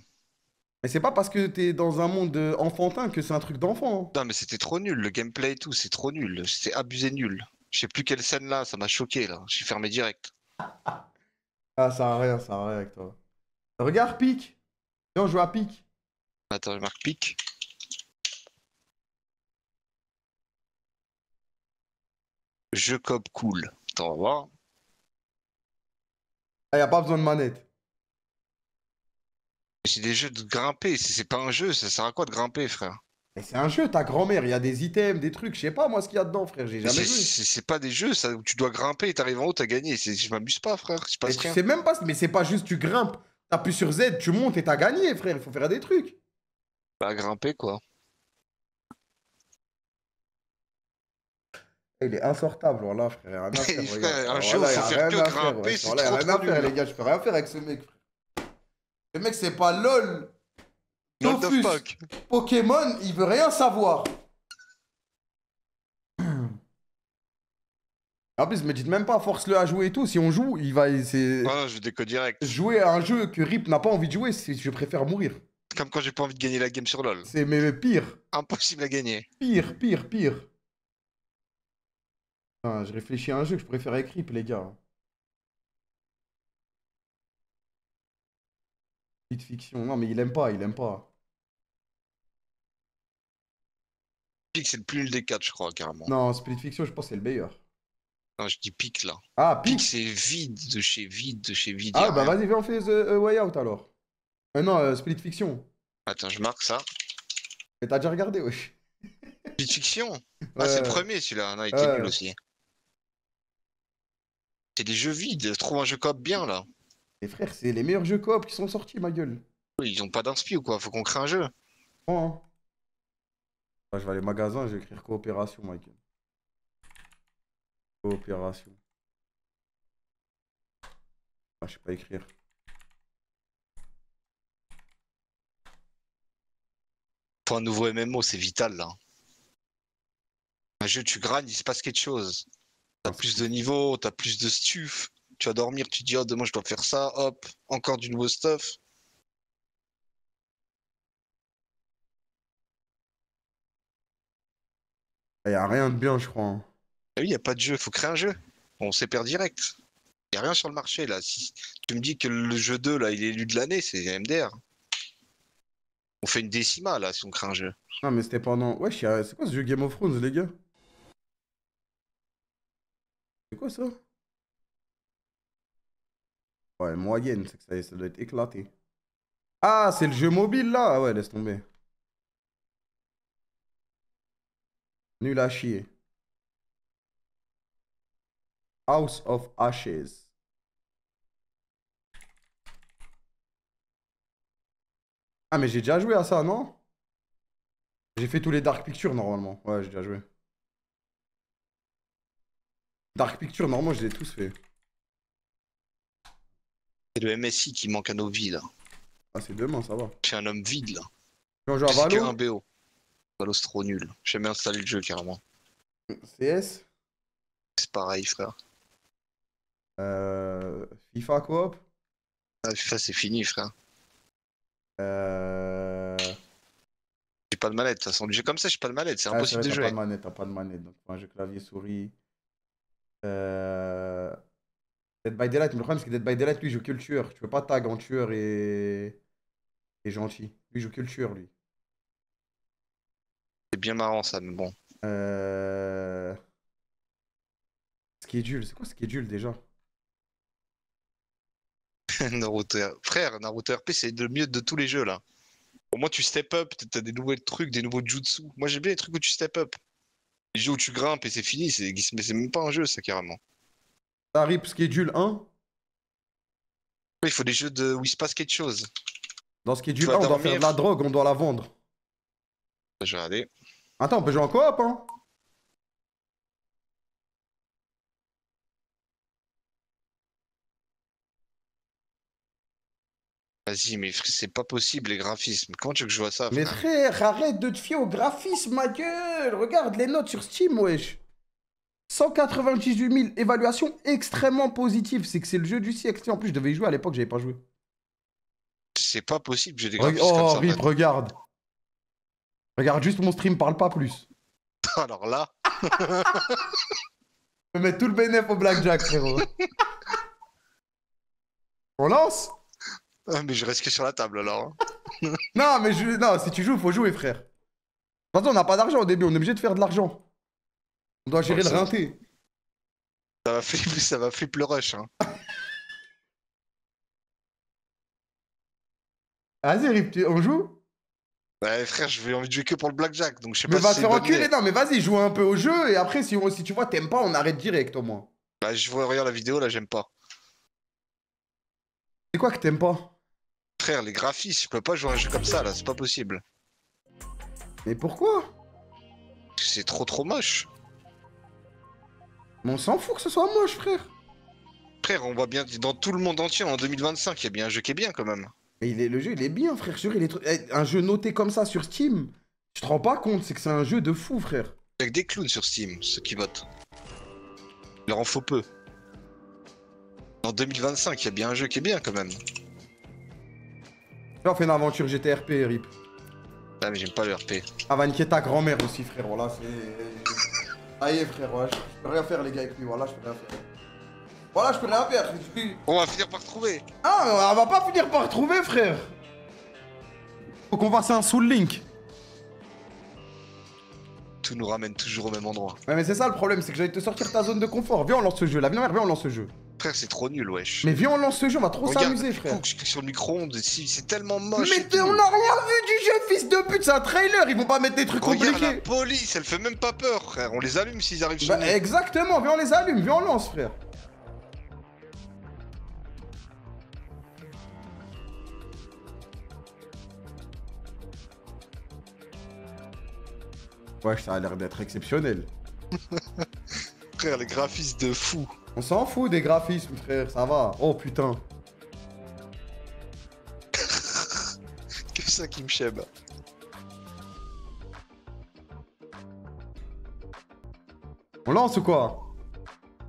Mais c'est pas parce que t'es dans un monde enfantin que c'est un truc d'enfant, hein. Non, mais c'était trop nul. Le gameplay et tout, c'est trop nul. C'était abusé nul. Je sais plus quelle scène là, ça m'a choqué, là. Je suis fermé direct. Ah, ça a rien avec toi. Regarde, Pic. Viens, on joue à Pic. Attends, je marque pique. Jeu coop cool. Attends, on va voir. Ah, y a pas besoin de manette. C'est des jeux de grimper. C'est pas un jeu. Ça sert à quoi de grimper, frère? Mais c'est un jeu, ta grand-mère, il y a des items, des trucs, je sais pas moi ce qu'il y a dedans, frère, j'ai Mais jamais joué. c'est pas des jeux, ça, où tu dois grimper et t'arrives en haut, t'as gagné. Je m'amuse pas, frère. Je Mais passe tu rien. sais même pas, mais c'est pas juste tu grimpes, t'appuies sur Z, tu montes et t'as gagné, frère, il faut faire des trucs. Bah, grimper, quoi. Il est insortable, voilà, frère, y a rien à faire, Frère, regarde. un Voilà, jeu où y faut a faire rien que à faire, grimper, ouais. c'est Voilà, y a trop, rien trop à faire, nul. les gars, je peux rien faire avec ce mec, frère. Le mec, c'est pas LOL, World of Dofus, Puck. Pokémon, il veut rien savoir. En plus, me dites même pas, force-le à jouer et tout. Si on joue, il va. C'est... Ah, je déco direct. Jouer à un jeu que Rip n'a pas envie de jouer, je préfère mourir. Comme quand j'ai pas envie de gagner la game sur LoL. C'est mais pire. Impossible à gagner. Pire, pire, pire. Putain, je réfléchis à un jeu que je préfère avec Rip, les gars. Petite fiction. Non, mais il aime pas, il aime pas. Pique, c'est le plus nul des quatre, je crois, carrément. Non, Split Fiction, je pense que c'est le meilleur. Non, je dis pique, là. Ah, Pique, Pique. c'est vide de chez vide de chez vide. y Ah, a bah rien. vas-y, viens, on fait The Way Out alors. Non, Split Fiction. Attends, je marque ça. Mais t'as déjà regardé, wesh. Petite fiction. Ah, c'est le Ouais. premier, celui-là. Non, il était Ouais. nul aussi. C'est des jeux vides. Trouve un jeu coop bien, là. Les frères, c'est les meilleurs jeux coop qui sont sortis, ma gueule. Oui, ils ont pas d'inspi ou quoi? Faut qu'on crée un jeu. Bon, hein. Ah, je vais aller au magasin, je vais écrire coopération, ma gueule. Coopération. Ah, je sais pas écrire. Faut un nouveau MMO, c'est vital, là. Un jeu, tu gagnes, il se passe quelque chose. T'as plus de niveaux, t'as plus de stuff. Tu vas dormir, tu te dis, oh, demain je dois faire ça, hop, encore du nouveau stuff. Il y a rien de bien, je crois, hein. Ah oui, y a pas de jeu, faut créer un jeu. On s'est perdu direct. Y a rien sur le marché, là. Si tu me dis que le jeu 2, là, il est élu de l'année, c'est MDR. On fait une décima, là, si on crée un jeu. Non, mais c'était pendant. Wesh, c'est quoi ce jeu Game of Thrones, les gars? C'est quoi ça? Ouais, moyenne, c'est que ça doit être éclaté. Ah, c'est le jeu mobile là? Ah ouais, laisse tomber. Nul à chier. House of Ashes. Ah, mais j'ai déjà joué à ça, non? J'ai fait tous les Dark Pictures normalement. Ouais, j'ai déjà joué. Dark Pictures, normalement, je les ai tous fait. C'est le MSI qui manque à nos vies, là. Ah, c'est demain, ça va. Je suis un homme vide, là. Quand on joue à C'est que Valo, un BO. Valo, c'est trop nul. J'ai jamais installé le jeu, carrément. CS, C'est pareil, frère. FIFA Coop, Ah, FIFA, c'est fini, frère. euh... J'ai pas de manette, de toute façon. Le jeu comme ça, j'ai pas de manette, c'est ah, c'est impossible vrai, de t'as pas jouer. de manette, t'as pas de manette. Donc, un jeu clavier souris. Dead by Daylight, mais le problème, c'est que Dead by Daylight, lui, il joue que le tueur. Tu peux pas tag en tueur et gentil. Lui, il joue que le tueur, lui. C'est bien marrant, ça, mais bon. schedule. C'est quoi schedule déjà? Naruto... Frère, Naruto RP, c'est le mieux de tous les jeux, là. Au moins, tu step up, t'as des nouveaux trucs, des nouveaux jutsu. Moi, j'aime bien les trucs où tu step up. Les jeux où tu grimpes et c'est fini, mais c'est même pas un jeu, ça, carrément. Ah, rip schedule 1. Il faut des jeux où il se passe quelque chose. Dans Tu schedule vas 1, on doit dormir. faire de la drogue, on doit la vendre. Je vais regarder. Attends, on peut jouer en coop, hein? Vas-y, mais c'est pas possible, les graphismes. Comment tu veux que je joue à ça, Mais frère? frère, arrête de te fier au graphisme, ma gueule! Regarde les notes sur Steam, wesh! 198 000 évaluations extrêmement positives. C'est que c'est le jeu du siècle. En plus, je devais y jouer à l'époque, j'avais pas joué. C'est pas possible, j'ai des graphismes Oh, comme ça. Rip, regarde. Regarde juste mon stream, parle pas plus. Alors là, Je vais mettre tout le bénéf au blackjack, frérot. On lance? ah, mais je reste que sur la table, alors. Hein. Non, si tu joues, faut jouer, frère. De toute façon, on n'a pas d'argent au début, on est obligé de faire de l'argent. On doit gérer Ouais, le ça- rinté. Ça va flip le rush, hein. Vas-y, Rip, on joue? Ouais, frère, j'ai envie de jouer que pour le blackjack, donc je sais Mais pas va si te c'est faire une bonne enculer, idée. non, mais vas-y, joue un peu au jeu, et après, si tu vois, t'aimes pas, on arrête direct, au moins. Bah, je vois, regarde la vidéo, là, j'aime pas. C'est quoi que t'aimes pas? Frère, les graphismes, je peux pas jouer à un jeu comme ça, là, c'est pas possible. Mais pourquoi? C'est trop moche. Mais on s'en fout que ce soit moche, frère. Frère, on voit bien, dans tout le monde entier, en 2025, il y a bien un jeu qui est bien, quand même. Mais le jeu, il est bien, frère. Je te jure, un jeu noté comme ça sur Steam, tu te rends pas compte, c'est que c'est un jeu de fou, frère. Il y a que des clowns sur Steam, ceux qui votent. Il leur en faut peu. En 2025, il y a bien un jeu qui est bien, quand même. Là, on fait une aventure GTRP, Rip. Ah, mais j'aime pas le RP. Ah, va niquer ta grand-mère aussi, frère. Voilà, c'est. Ah, y est, frère. Ouais, je peux rien faire, les gars, avec lui. Voilà, je peux rien faire. Voilà, je peux rien faire. On va finir par trouver. Ah, on va pas finir par trouver, frère. Faut qu'on fasse un Soul Link. Tout nous ramène toujours au même endroit. Ouais, mais c'est ça le problème, c'est que j'allais te sortir ta zone de confort. Viens, on lance ce jeu. La viens, on lance ce jeu. Frère, c'est trop nul, wesh. Mais viens, on lance ce jeu, on va trop Regarde, s'amuser, du frère. coup, je clique sur le micro-ondes, c'est tellement moche. Mais et tout. on n'a rien vu du jeu, fils de pute, c'est un trailer, ils vont pas mettre des trucs Regarde la compliqués. police, elle fait même pas peur, frère. On les allume s'ils arrivent sur nous. Bah, exactement, viens, on les allume, viens, on lance, frère. Ouais, ça a l'air d'être exceptionnel. Frère, les graphismes de fou. On s'en fout des graphismes, frère, ça va. Oh putain. Que ça qui me chèbe. On lance ou quoi?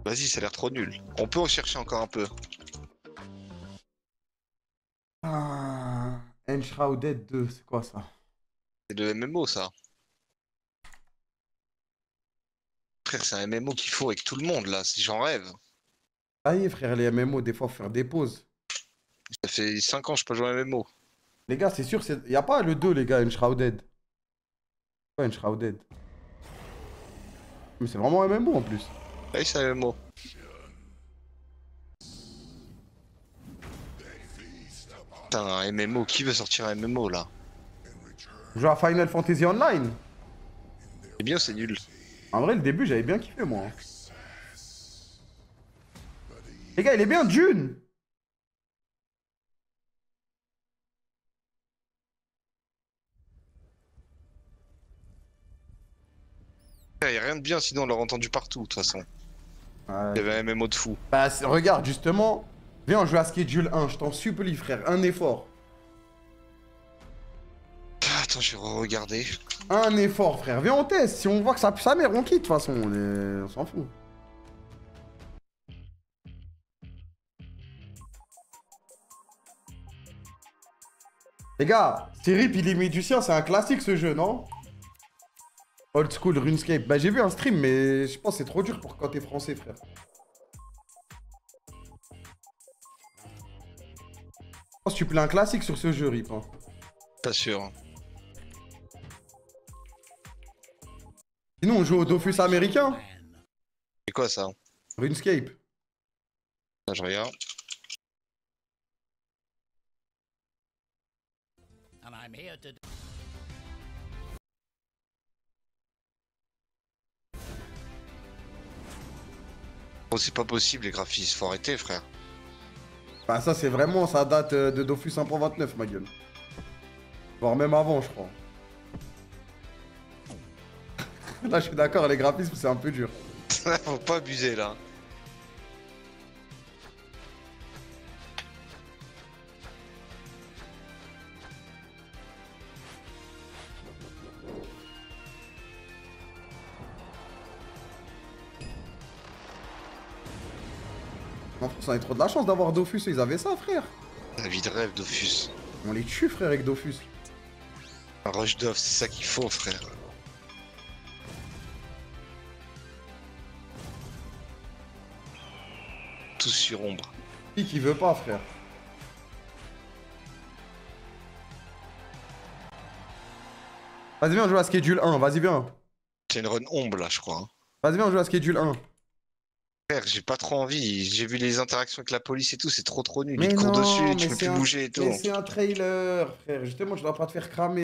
Vas-y, ça a l'air trop nul. On peut en chercher encore un peu. Ah, Enshrouded 2, c'est quoi ça? C'est le MMO, ça. Frère, c'est un MMO qu'il faut avec tout le monde, là. J'en rêve. Ça y est, frère, les MMO, des fois, faut faire des pauses. Ça fait 5 ans que je peux jouer à un MMO. Les gars, c'est sûr, y a pas le 2, les gars, Enshrouded. Pas Enshrouded. Mais c'est vraiment un MMO en plus. Oui, c'est un MMO. Putain, un MMO. Qui veut sortir un MMO, là? Jouer à Final Fantasy Online. C'est bien, c'est nul. En vrai, le début, j'avais bien kiffé, moi. Les gars, il est bien, Dune. Il y a rien de bien, sinon on l'aurait entendu partout, de toute façon. Ouais. Il y avait un MMO de fou. Bah, regarde, justement. Viens, on joue à Schedule 1, je t'en supplie, frère. Un effort. Attends, je vais regarder. Un effort, frère. Viens, on teste. Si on voit que ça pue sa mère, on quitte, de toute façon. On s'en fout. Les gars, c'est Rip, il est musicien, c'est un classique ce jeu, non? Old school RuneScape. Bah, j'ai vu un stream, mais je pense que c'est trop dur pour quand t'es français, frère. Je pense que tu plais un classique sur ce jeu, Rip. Hein. Pas sûr. Sinon, on joue au Dofus américain. C'est quoi ça? RuneScape. Là, je regarde. Oh, c'est pas possible les graphismes, faut arrêter frère. Bah ça c'est vraiment, ça date de Dofus 1.29 ma gueule. Voire même avant je crois. Là je suis d'accord, les graphismes c'est un peu dur. Faut pas abuser là. En France on a trop de la chance d'avoir Dofus, ils avaient ça frère. La vie de rêve Dofus. On les tue frère avec Dofus. Un rush d'off, c'est ça qu'il faut frère. Tous sur ombre. Qui veut pas frère. Vas-y viens on joue à Schedule 1, vas-y viens. C'est une run ombre là je crois. Hein. Vas-y viens on joue à Schedule 1. Frère, j'ai pas trop envie. J'ai vu les interactions avec la police et tout, c'est trop nul. Mais Ils te courent non, dessus, mais tu peux c'est plus bouger et tout. Mais c'est un trailer frère, justement je dois pas te faire cramer.